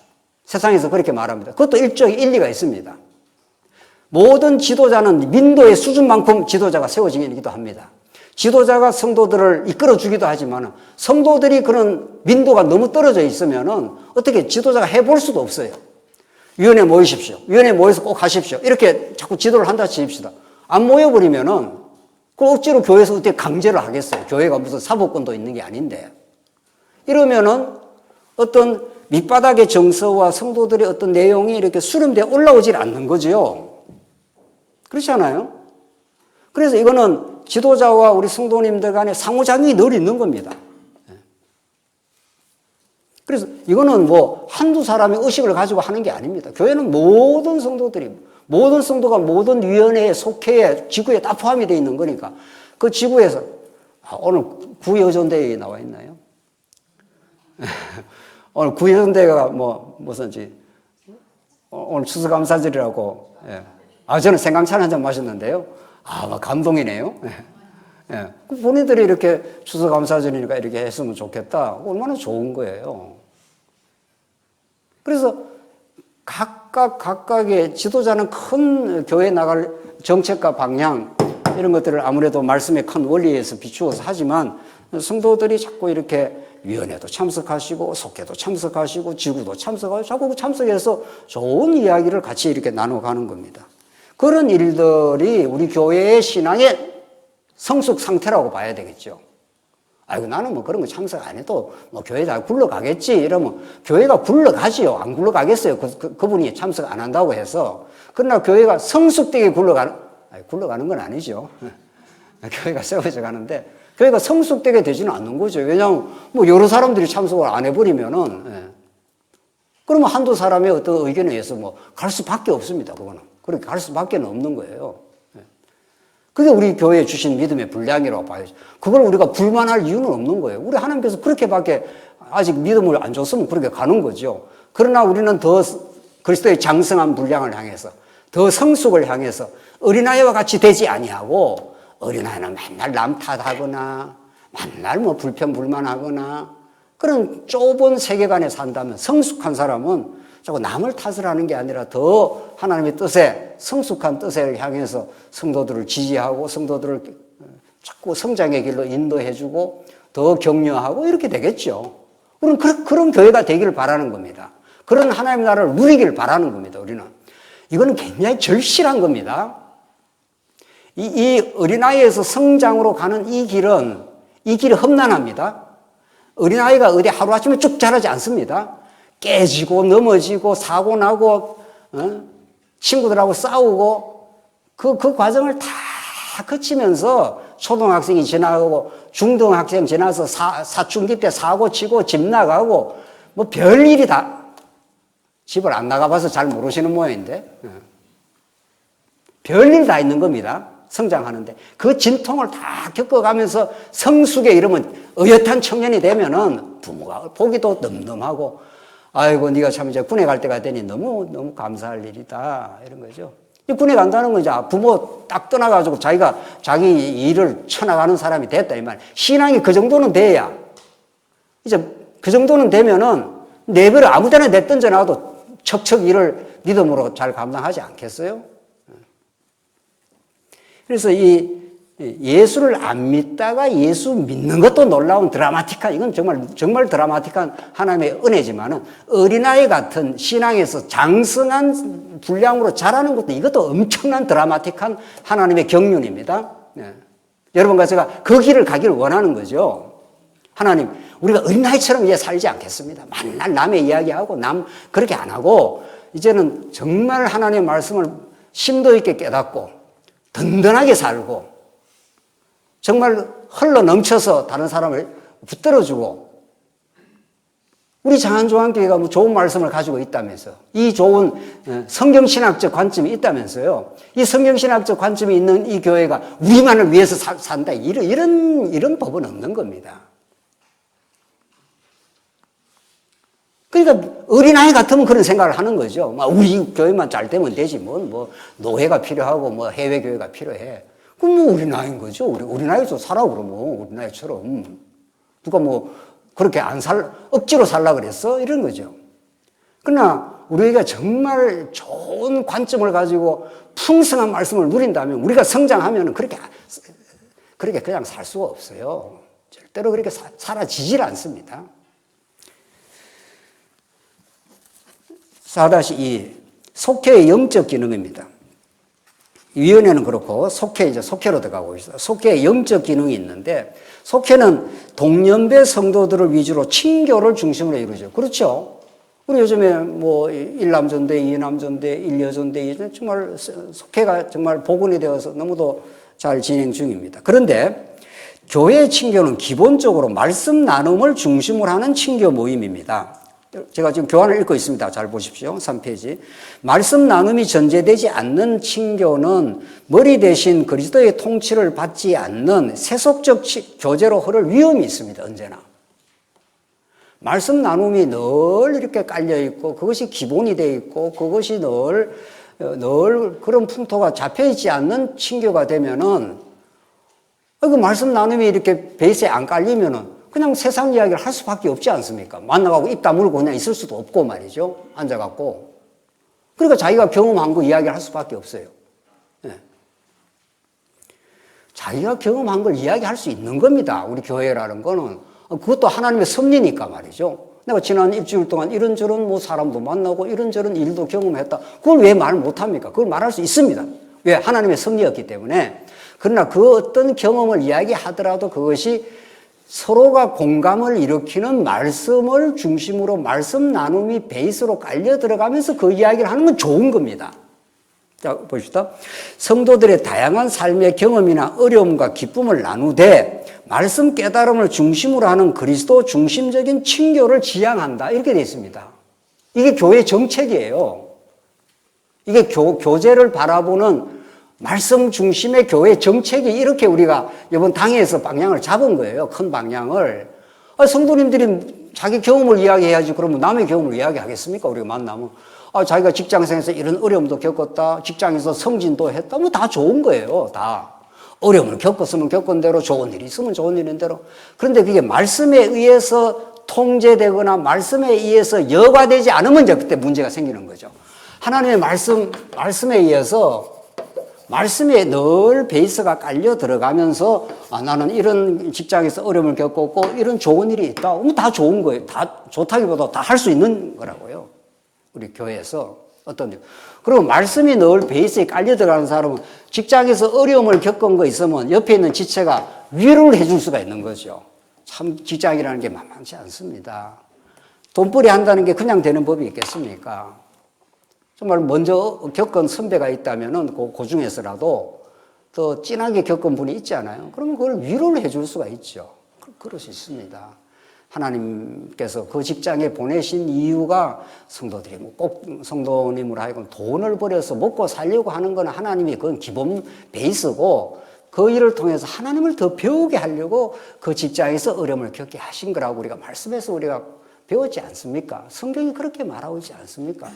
세상에서 그렇게 말합니다. 그것도 일종의 일리가 있습니다. 모든 지도자는 민도의 수준만큼 지도자가 세워지기도 합니다. 지도자가 성도들을 이끌어주기도 하지만 성도들이 그런 민도가 너무 떨어져 있으면 어떻게 지도자가 해볼 수도 없어요. 위원회 모이십시오. 위원회 모여서 꼭 하십시오. 이렇게 자꾸 지도를 한다 칩시다. 안 모여버리면은 그 억지로 교회에서 어떻게 강제를 하겠어요. 교회가 무슨 사법권도 있는 게 아닌데. 이러면은 어떤 밑바닥의 정서와 성도들의 어떤 내용이 이렇게 수렴되어 올라오질 않는 거죠. 그렇지 않아요? 그래서 이거는 지도자와 우리 성도님들 간에 상호작용이 늘 있는 겁니다. 그래서 이거는 뭐 한두 사람의 의식을 가지고 하는 게 아닙니다. 교회는 모든 성도들이, 모든 성도가 모든 위원회에 속해 지구에 다 포함이 되어 있는 거니까 그 지구에서, 오늘 구여전대회에 나와 있나요? 오늘 구여전대회가 무슨지, 오늘 추수감사절이라고, 저는 생강차를 한잔 마셨는데요. 감동이네요. 본인들이 이렇게 추수감사절이니까 이렇게 했으면 좋겠다. 얼마나 좋은 거예요. 그래서 각각의 지도자는 큰 교회에 나갈 정책과 방향, 이런 것들을 아무래도 말씀의 큰 원리에서 비추어서 하지만 성도들이 자꾸 이렇게 위원회도 참석하시고 속회도 참석하시고 지구도 참석하시고 자꾸 참석해서 좋은 이야기를 같이 이렇게 나눠가는 겁니다. 그런 일들이 우리 교회의 신앙의 성숙 상태라고 봐야 되겠죠. 나는 뭐 그런 거 참석 안 해도 뭐 교회 잘 굴러가겠지 이러면 교회가 굴러가지요. 안 굴러가겠어요. 그분이 참석 안 한다고 해서. 그러나 교회가 성숙되게 굴러가는 건 아니죠. 교회가 세워져 가는데 교회가 성숙되게 되지는 않는 거죠. 왜냐하면 뭐 여러 사람들이 참석을 안 해버리면은 그러면 한두 사람의 어떤 의견에 의해서 뭐 갈 수밖에 없습니다. 그거는. 그렇게 갈 수밖에 없는 거예요. 그게 우리 교회에 주신 믿음의 분량이라고 봐야죠. 그걸 우리가 불만할 이유는 없는 거예요. 우리 하나님께서 그렇게밖에 아직 믿음을 안 줬으면 그렇게 가는 거죠. 그러나 우리는 더 그리스도의 장성한 분량을 향해서 더 성숙을 향해서 어린아이와 같이 되지 아니하고 어린아이는 맨날 남 탓하거나 맨날 뭐 불평불만하거나 그런 좁은 세계관에 산다면 성숙한 사람은 자꾸 남을 탓을 하는 게 아니라 더 하나님의 뜻에 성숙한 뜻을 향해서 성도들을 지지하고 성도들을 자꾸 성장의 길로 인도해주고 더 격려하고 이렇게 되겠죠. 우리는 그런 교회가 되기를 바라는 겁니다. 그런 하나님 나라를 누리기를 바라는 겁니다. 우리는. 이거는 굉장히 절실한 겁니다. 이 어린아이에서 성장으로 가는 이 길이 험난합니다. 어린아이가 어디 하루아침에 쭉 자라지 않습니다. 깨지고 넘어지고 사고 나고 친구들하고 싸우고 그 과정을 다 거치면서 초등학생이 지나가고 중등학생 지나서 사춘기 때 사고 치고 집 나가고 뭐 별일이 다 집을 안 나가봐서 잘 모르시는 모양인데 별일 다 있는 겁니다. 성장하는데 그 진통을 다 겪어가면서 성숙에 이르면 어엿한 청년이 되면은 부모가 보기도 늠름하고 아이고 네가 참 이제 군에 갈 때가 되니 너무 감사할 일이다 이런 거죠. 군에 간다는 건 이제 부모 딱 떠나가지고 자기 일을 쳐나가는 사람이 됐다 이 말. 신앙이 그 정도는 돼야 이제 그 정도는 되면은 내버려 아무데나 내던져놔도 척척 일을 믿음으로 잘 감당하지 않겠어요? 그래서 이 예수를 안 믿다가 예수 믿는 것도 놀라운 드라마틱한, 이건 정말 드라마틱한 하나님의 은혜지만은, 어린아이 같은 신앙에서 장성한 분량으로 자라는 것도, 이것도 엄청난 드라마틱한 하나님의 경륜입니다. 네. 여러분과 제가 그 길을 가기를 원하는 거죠. 하나님, 우리가 어린아이처럼 이제 살지 않겠습니다. 맨날 남의 이야기하고 그렇게 안 하고, 이제는 정말 하나님의 말씀을 심도 있게 깨닫고 든든하게 살고, 정말 흘러 넘쳐서 다른 사람을 붙들어주고, 우리 장안조항교회가 뭐 좋은 말씀을 가지고 있다면서, 이 좋은 성경신학적 관점이 있다면서요. 이 성경신학적 관점이 있는 이 교회가 우리만을 위해서 산다, 이런 법은 없는 겁니다. 그러니까 어린아이 같으면 그런 생각을 하는 거죠. 우리 교회만 잘 되면 되지, 뭐 노회가 필요하고 뭐 해외교회가 필요해. 그럼 뭐 어린아이인 거죠. 어린아이도 살아, 그러면. 어린아이처럼. 누가 뭐 그렇게 억지로 살라 그랬어? 이런 거죠. 그러나 우리가 정말 좋은 관점을 가지고 풍성한 말씀을 누린다면, 우리가 성장하면 그렇게 그냥 살 수가 없어요. 절대로 그렇게 사라지질 않습니다. 4-2 속회의 영적 기능입니다. 위원회는 그렇고 속회로 들어가고 있어요. 속회의 영적 기능이 있는데, 속회는 동년배 성도들을 위주로 친교를 중심으로 이루죠. 그렇죠? 우리 요즘에 뭐 1남전대, 2남전대, 1여전대, 정말 속회가 정말 복원이 되어서 너무도 잘 진행 중입니다. 그런데 교회 친교는 기본적으로 말씀 나눔을 중심으로 하는 친교 모임입니다. 제가 지금 교환을 읽고 있습니다. 잘 보십시오. 3페이지. 말씀 나눔이 전제되지 않는 친교는 머리 대신 그리스도의 통치를 받지 않는 세속적 교제로 흐를 위험이 있습니다. 언제나. 말씀 나눔이 늘 이렇게 깔려 있고, 그것이 기본이 되어 있고, 그것이 늘 그런 풍토가 잡혀 있지 않는 친교가 되면은, 그 말씀 나눔이 이렇게 베이스에 안 깔리면은 그냥 세상 이야기를 할 수밖에 없지 않습니까? 만나가고 입 다물고 그냥 있을 수도 없고 말이죠. 앉아갖고. 그러니까 자기가 경험한 거 이야기를 할 수밖에 없어요. 네. 자기가 경험한 걸 이야기할 수 있는 겁니다. 우리 교회라는 거는. 그것도 하나님의 섭리니까 말이죠. 내가 지난 일주일 동안 이런저런 뭐 사람도 만나고 이런저런 일도 경험했다. 그걸 왜 말 못합니까? 그걸 말할 수 있습니다. 왜? 하나님의 섭리였기 때문에. 그러나 그 어떤 경험을 이야기하더라도 그것이 서로가 공감을 일으키는 말씀을 중심으로 말씀 나눔이 베이스로 깔려 들어가면서 그 이야기를 하는 건 좋은 겁니다. 자, 보십시다. 성도들의 다양한 삶의 경험이나 어려움과 기쁨을 나누되 말씀 깨달음을 중심으로 하는 그리스도 중심적인 친교를 지향한다. 이렇게 되어 있습니다. 이게 교회 정책이에요. 이게 교제를 바라보는 말씀 중심의 교회 정책이, 이렇게 우리가 이번 당회에서 방향을 잡은 거예요. 큰 방향을. 성도님들이 자기 경험을 이야기해야지, 그러면 남의 경험을 이야기하겠습니까? 우리가 만나면. 자기가 직장생에서 이런 어려움도 겪었다. 직장에서 승진도 했다. 뭐 다 좋은 거예요. 다. 어려움을 겪었으면 겪은 대로, 좋은 일이 있으면 좋은 일인 대로. 그런데 그게 말씀에 의해서 통제되거나 말씀에 의해서 여과되지 않으면 이제 그때 문제가 생기는 거죠. 하나님의 말씀에 의해서 말씀에 늘 베이스가 깔려 들어가면서 나는 이런 직장에서 어려움을 겪었고 이런 좋은 일이 있다. 그럼 다 좋은 거예요. 다 좋다기보다 다 할 수 있는 거라고요. 우리 교회에서 어떤 일. 그리고 말씀이 늘 베이스에 깔려 들어가는 사람은 직장에서 어려움을 겪은 거 있으면 옆에 있는 지체가 위로를 해줄 수가 있는 거죠. 참 직장이라는 게 만만치 않습니다. 돈벌이 한다는 게 그냥 되는 법이 있겠습니까? 정말 먼저 겪은 선배가 있다면은 그 중에서라도 더 진하게 겪은 분이 있지 않아요? 그러면 그걸 위로를 해줄 수가 있죠. 그럴 수 있습니다. 하나님께서 그 직장에 보내신 이유가 성도들이 꼭 성도님으로 하여금 돈을 벌여서 먹고 살려고 하는 건 하나님이 그건 기본 베이스고, 그 일을 통해서 하나님을 더 배우게 하려고 그 직장에서 어려움을 겪게 하신 거라고 우리가 말씀에서 우리가 배웠지 않습니까? 성경이 그렇게 말하고 있지 않습니까?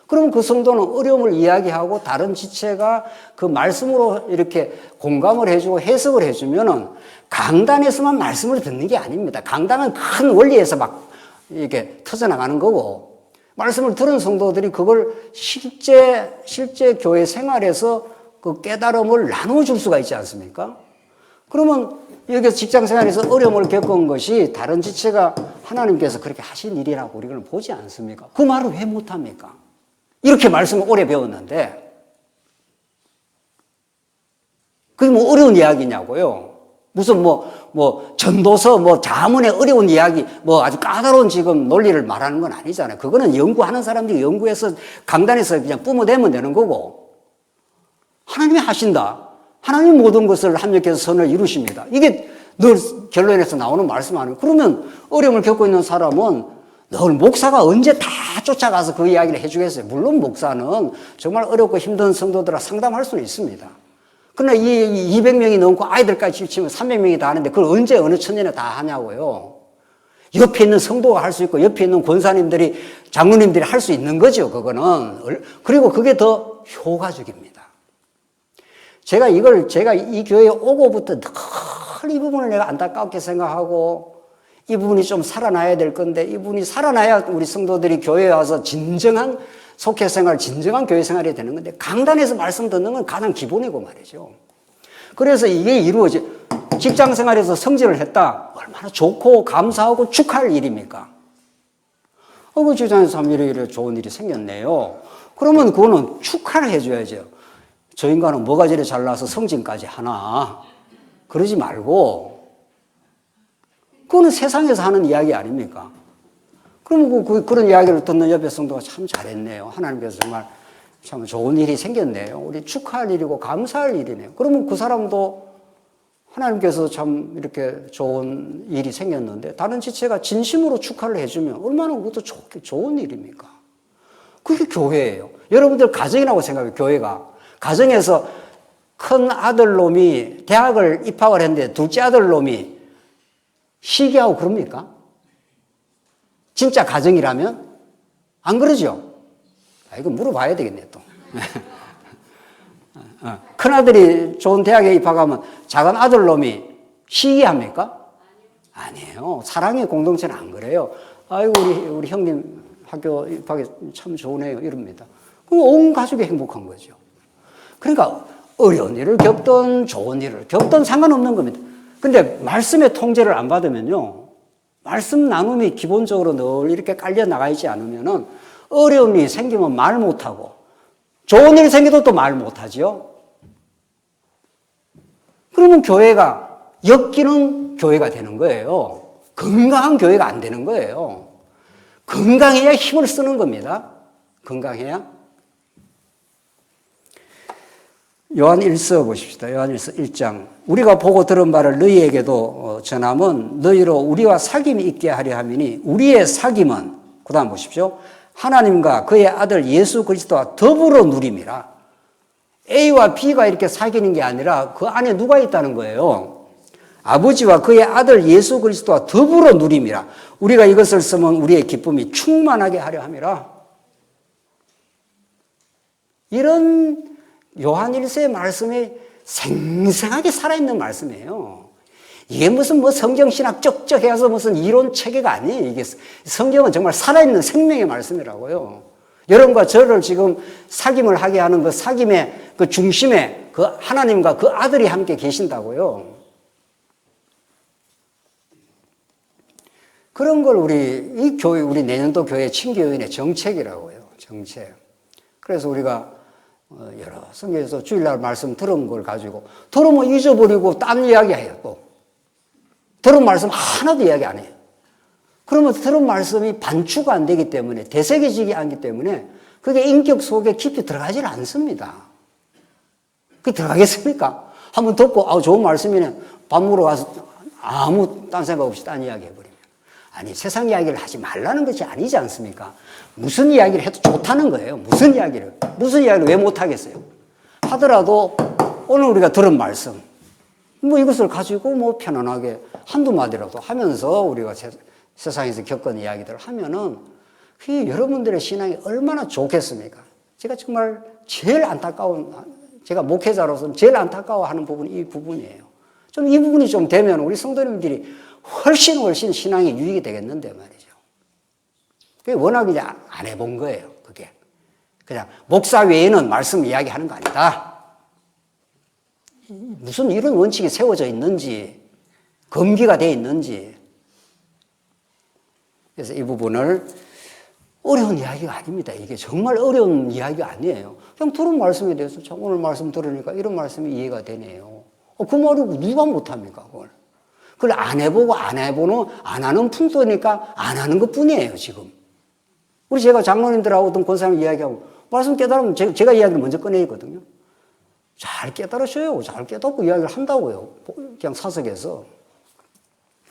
그러면 그 성도는 어려움을 이야기하고 다른 지체가 그 말씀으로 이렇게 공감을 해주고 해석을 해주면은 강단에서만 말씀을 듣는 게 아닙니다. 강단은 큰 원리에서 막 이렇게 터져나가는 거고, 말씀을 들은 성도들이 그걸 실제 교회 생활에서 그 깨달음을 나눠줄 수가 있지 않습니까? 그러면 여기서 직장 생활에서 어려움을 겪은 것이 다른 지체가 하나님께서 그렇게 하신 일이라고 우리는 보지 않습니까? 그 말을 왜 못합니까? 이렇게 말씀을 오래 배웠는데 그게 뭐 어려운 이야기냐고요? 무슨 전도서 자문의 어려운 이야기 아주 까다로운 지금 논리를 말하는 건 아니잖아요. 그거는 연구하는 사람들이 연구해서 강단에서 그냥 뿜어대면 되는 거고 하나님이 하신다. 하나님 모든 것을 합력해서 선을 이루십니다. 이게 늘 결론에서 나오는 말씀 아니에요. 그러면 어려움을 겪고 있는 사람은 늘 목사가 언제 다 쫓아가서 그 이야기를 해주겠어요. 물론 목사는 정말 어렵고 힘든 성도들과 상담할 수는 있습니다. 그러나 이 200명이 넘고 아이들까지 치면 300명이 다 하는데 그걸 언제 어느 천년에 다 하냐고요. 옆에 있는 성도가 할 수 있고 옆에 있는 권사님들이 장로님들이 할 수 있는 거죠. 그거는. 그리고 그게 더 효과적입니다. 제가 이 교회에 오고부터 늘 이 부분을 내가 안타깝게 생각하고 이 부분이 좀 살아나야 될 건데 이 부분이 살아나야 우리 성도들이 교회에 와서 진정한 속회 생활, 진정한 교회 생활이 되는 건데 강단에서 말씀 듣는 건 가장 기본이고 말이죠. 그래서 이게 직장 생활에서 성질을 했다. 얼마나 좋고 감사하고 축하할 일입니까? 그 직장에서 하면 이래 좋은 일이 생겼네요. 그러면 그거는 축하를 해줘야죠. 저 인간은 뭐가 저리 잘나서 성진까지 하나. 그러지 말고 그거는 세상에서 하는 이야기 아닙니까? 그러면 그런 이야기를 듣는 옆에 성도가 참 잘했네요. 하나님께서 정말 참 좋은 일이 생겼네요. 우리 축하할 일이고 감사할 일이네요. 그러면 그 사람도 하나님께서 참 이렇게 좋은 일이 생겼는데 다른 지체가 진심으로 축하를 해주면 얼마나 그것도 좋은 일입니까? 그게 교회예요. 여러분들 가정이라고 생각해요. 교회가. 가정에서 큰 아들놈이 대학을 입학을 했는데 둘째 아들놈이 시기하고 그럽니까? 진짜 가정이라면? 안 그러죠? 이거 물어봐야 되겠네, 또. 큰아들이 좋은 대학에 입학하면 작은 아들놈이 시기합니까? 아니에요. 사랑의 공동체는 안 그래요. 아이고, 우리 형님 학교 입학이 참 좋으네요. 이럽니다. 그럼 온 가족이 행복한 거죠. 그러니까 어려운 일을 겪든 좋은 일을 겪든 상관없는 겁니다. 근데 말씀의 통제를 안 받으면요. 말씀 나눔이 기본적으로 늘 이렇게 깔려 나가 있지 않으면은 어려운 일이 생기면 말 못하고 좋은 일이 생겨도 또 말 못하죠. 그러면 교회가 엮이는 교회가 되는 거예요. 건강한 교회가 안 되는 거예요. 건강해야 힘을 쓰는 겁니다. 건강해야. 요한 1서 보십시다. 요한 1서 1장. 우리가 보고 들은 바를 너희에게도 전함은 너희로 우리와 사귐이 있게 하려 함이니 우리의 사귐은 그 다음 보십시오. 하나님과 그의 아들 예수 그리스도와 더불어 누림이라. A와 B가 이렇게 사귀는 게 아니라 그 안에 누가 있다는 거예요. 아버지와 그의 아들 예수 그리스도와 더불어 누림이라. 우리가 이것을 쓰면 우리의 기쁨이 충만하게 하려 함이라. 이런 요한 1서의 말씀이 생생하게 살아있는 말씀이에요. 이게 무슨 성경신학 쩍쩍 해서 무슨 이론 체계가 아니에요. 이게 성경은 정말 살아있는 생명의 말씀이라고요. 여러분과 저를 지금 사귐을 하게 하는 그 사귐의 그 중심에 그 하나님과 그 아들이 함께 계신다고요. 그런 걸 우리 내년도 교회 친교인의 정책이라고요. 정책. 그래서 우리가 여러 성경에서 주일날 말씀 들은 걸 가지고 들으면 잊어버리고 딴 이야기 해요. 또 들은 말씀 하나도 이야기 안 해요. 그러면 들은 말씀이 반추가 안 되기 때문에 되새겨지지 않기 때문에 그게 인격 속에 깊이 들어가질 않습니다. 그게 들어가겠습니까? 한번 듣고 좋은 말씀이네. 밥 먹으러 가서 아무 딴 생각 없이 딴 이야기 해버리면 아니 세상 이야기를 하지 말라는 것이 아니지 않습니까? 무슨 이야기를 해도 좋다는 거예요. 무슨 이야기를 왜 못하겠어요? 하더라도 오늘 우리가 들은 말씀 이것을 가지고 편안하게 한두 마디라도 하면서 우리가 세상에서 겪은 이야기들을 하면은 그게 여러분들의 신앙이 얼마나 좋겠습니까? 제가 정말 제가 목회자로서 제일 안타까워하는 부분이 이 부분이에요. 좀 이 부분이 좀 되면 우리 성도님들이 훨씬 신앙이 유익이 되겠는데 말이죠. 그게 워낙 이제 안 해본 거예요. 그게. 그냥 목사 외에는 말씀 이야기하는 거 아니다. 무슨 이런 원칙이 세워져 있는지, 금기가 되어 있는지. 그래서 이 부분을 어려운 이야기가 아닙니다. 이게 정말 어려운 이야기가 아니에요. 그냥 들은 말씀에 대해서 참 오늘 말씀 들으니까 이런 말씀이 이해가 되네요. 그 말을 누가 못합니까, 그걸? 그걸 안 해보고 안 하는 풍토니까 안 하는 것 뿐이에요, 지금. 제가 장로님들하고 어떤 권사님 이야기하고 말씀 깨달으면 제가 이야기를 먼저 꺼내거든요. 잘 깨달으셔요. 잘 깨닫고 이야기를 한다고요. 그냥 사석에서.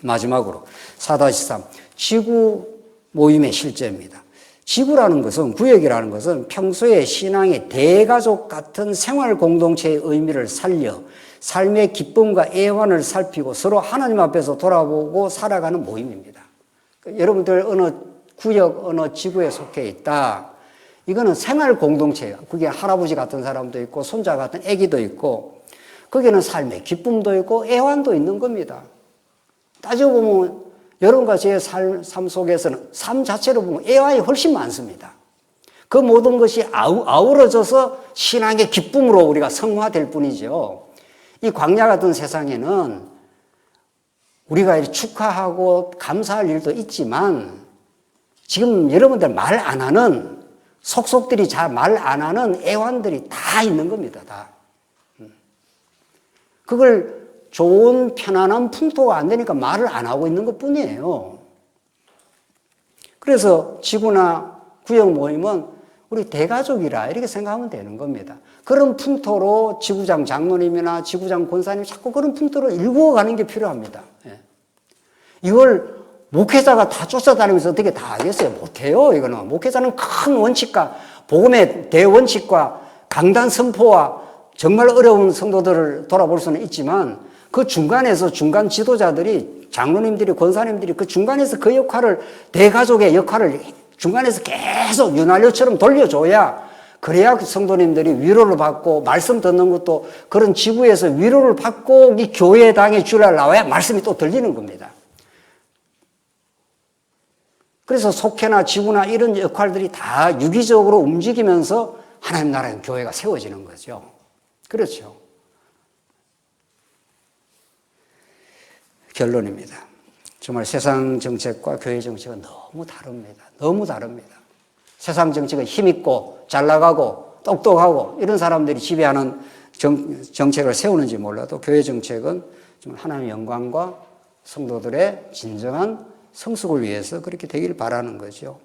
마지막으로 4-3 지구 모임의 실제입니다. 지구라는 것은, 구역이라는 것은 평소에 신앙의 대가족 같은 생활 공동체의 의미를 살려 삶의 기쁨과 애환을 살피고 서로 하나님 앞에서 돌아보고 살아가는 모임입니다. 여러분들 어느 구역, 어느 지구에 속해 있다. 이거는 생활 공동체예요. 그게 할아버지 같은 사람도 있고 손자 같은 아기도 있고 거기는 삶의 기쁨도 있고 애환도 있는 겁니다. 따지고 보면 여러분과 제 삶 속에서는 삶 자체로 보면 애환이 훨씬 많습니다. 그 모든 것이 아우러져서 신앙의 기쁨으로 우리가 성화될 뿐이죠. 이 광야 같은 세상에는 우리가 축하하고 감사할 일도 있지만 지금 여러분들 말 안 하는 속속들이 잘 말 안 하는 애환들이 다 있는 겁니다. 다. 그걸 좋은 편안한 풍토가 안 되니까 말을 안 하고 있는 것 뿐이에요. 그래서 지구나 구역 모임은 우리 대가족이라 이렇게 생각하면 되는 겁니다. 그런 풍토로 지구장 장로님이나 지구장 권사님 자꾸 그런 풍토로 일구어가는 게 필요합니다. 이걸 목회자가 다 쫓아다니면서 어떻게 다 하겠어요? 못해요, 이거는. 목회자는 큰 원칙과 복음의 대원칙과 강단 선포와 정말 어려운 성도들을 돌아볼 수는 있지만 그 중간에서 중간 지도자들이 장로님들이 권사님들이 그 중간에서 그 역할을 대가족의 역할을 중간에서 계속 윤활유처럼 돌려줘야 그래야 성도님들이 위로를 받고 말씀 듣는 것도 그런 지구에서 위로를 받고 이 교회당의 주일날 나와야 말씀이 또 들리는 겁니다. 그래서 속회나 지구나 이런 역할들이 다 유기적으로 움직이면서 하나님 나라의 교회가 세워지는 거죠. 그렇죠. 결론입니다. 정말 세상 정책과 교회 정책은 너무 다릅니다. 너무 다릅니다. 세상 정책은 힘있고 잘 나가고 똑똑하고 이런 사람들이 지배하는 정책을 세우는지 몰라도 교회 정책은 정말 하나님의 영광과 성도들의 진정한 성숙을 위해서 그렇게 되기를 바라는 거죠.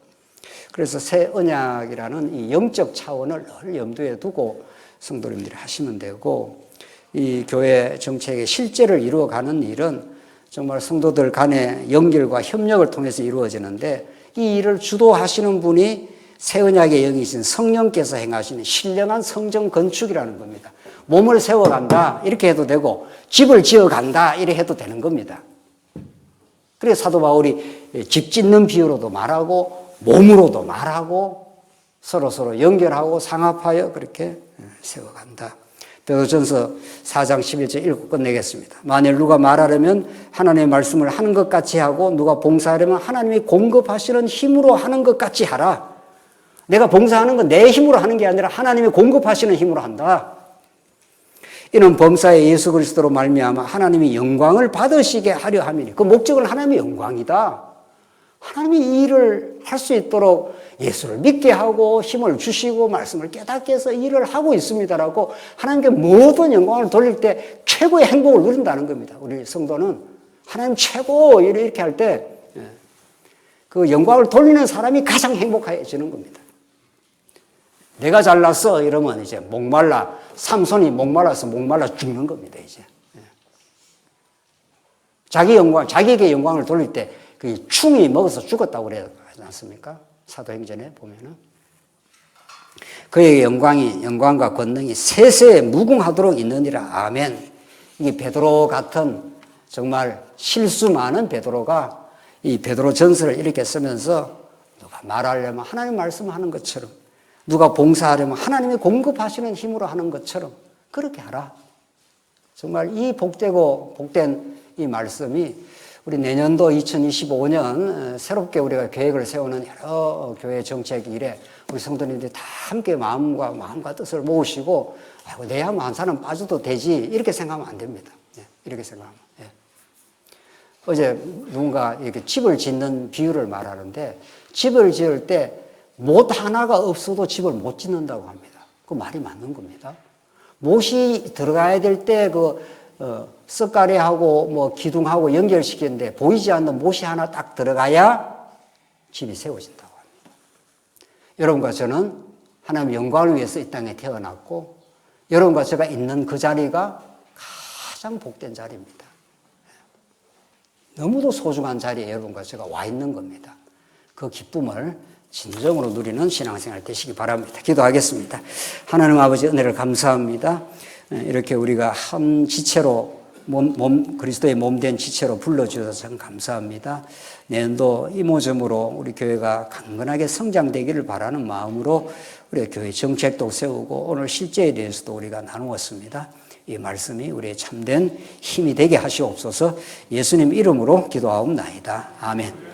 그래서 새 언약이라는 이 영적 차원을 늘 염두에 두고 성도님들이 하시면 되고 이 교회 정책의 실제를 이루어가는 일은 정말 성도들 간의 연결과 협력을 통해서 이루어지는데 이 일을 주도하시는 분이 새 언약의 영이신 성령께서 행하시는 신령한 성전 건축이라는 겁니다. 몸을 세워간다 이렇게 해도 되고 집을 지어간다 이렇게 해도 되는 겁니다. 그래서 사도 바울이 집 짓는 비유로도 말하고 몸으로도 말하고 서로 연결하고 상합하여 그렇게 세워간다. 베드로전서 4장 11절 읽고 끝내겠습니다. 만일 누가 말하려면 하나님의 말씀을 하는 것 같이 하고 누가 봉사하려면 하나님이 공급하시는 힘으로 하는 것 같이 하라. 내가 봉사하는 건 내 힘으로 하는 게 아니라 하나님이 공급하시는 힘으로 한다. 이는 범사에 예수 그리스도로 말미암아 하나님이 영광을 받으시게 하려 함이니 그 목적은 하나님의 영광이다. 하나님이 이 일을 할 수 있도록 예수를 믿게 하고 힘을 주시고 말씀을 깨닫게 해서 일을 하고 있습니다라고 하나님께 모든 영광을 돌릴 때 최고의 행복을 누린다는 겁니다. 우리 성도는 하나님 최고 이렇게 할 때 그 영광을 돌리는 사람이 가장 행복해지는 겁니다. 내가 잘났어 이러면 이제 삼손이 목말라서 목말라 죽는 겁니다. 이제 자기에게 영광을 돌릴 때 그 충이 먹어서 죽었다고 그러지 않습니까? 사도행전에 보면은 그에게 영광과 권능이 세세에 무궁하도록 있느니라. 아멘. 이게 베드로 같은 정말 실수 많은 베드로가 이 베드로 전서를 이렇게 쓰면서 누가 말하려면 하나님 말씀하는 것처럼 누가 봉사하려면 하나님이 공급하시는 힘으로 하는 것처럼 그렇게 하라. 정말 이 복되고 복된 이 말씀이 우리 내년도 2025년 새롭게 우리가 계획을 세우는 여러 교회 정책 일에 우리 성도님들이 다 함께 마음과 뜻을 모으시고 아이고, 내 하면 한 사람 빠져도 되지. 이렇게 생각하면 안 됩니다. 예, 이렇게 생각하면. 예. 어제 누군가 이렇게 집을 짓는 비유를 말하는데, 집을 지을 때 못 하나가 없어도 집을 못 짓는다고 합니다. 그 말이 맞는 겁니다. 못이 들어가야 될 때 썩가래하고 뭐 기둥하고 연결시키는데 보이지 않는 못이 하나 딱 들어가야 집이 세워진다고 합니다. 여러분과 저는 하나님의 영광을 위해서 이 땅에 태어났고, 여러분과 제가 있는 그 자리가 가장 복된 자리입니다. 너무도 소중한 자리에 여러분과 제가 와 있는 겁니다. 그 기쁨을 진정으로 누리는 신앙생활 되시기 바랍니다. 기도하겠습니다. 하나님 아버지 은혜를 감사합니다. 이렇게 우리가 한 지체로 그리스도의 몸된 지체로 불러주셔서 참 감사합니다. 내년도 이모저모로 우리 교회가 강건하게 성장되기를 바라는 마음으로 우리 교회 정책도 세우고 오늘 실제에 대해서도 우리가 나누었습니다. 이 말씀이 우리의 참된 힘이 되게 하시옵소서. 예수님 이름으로 기도하옵나이다. 아멘.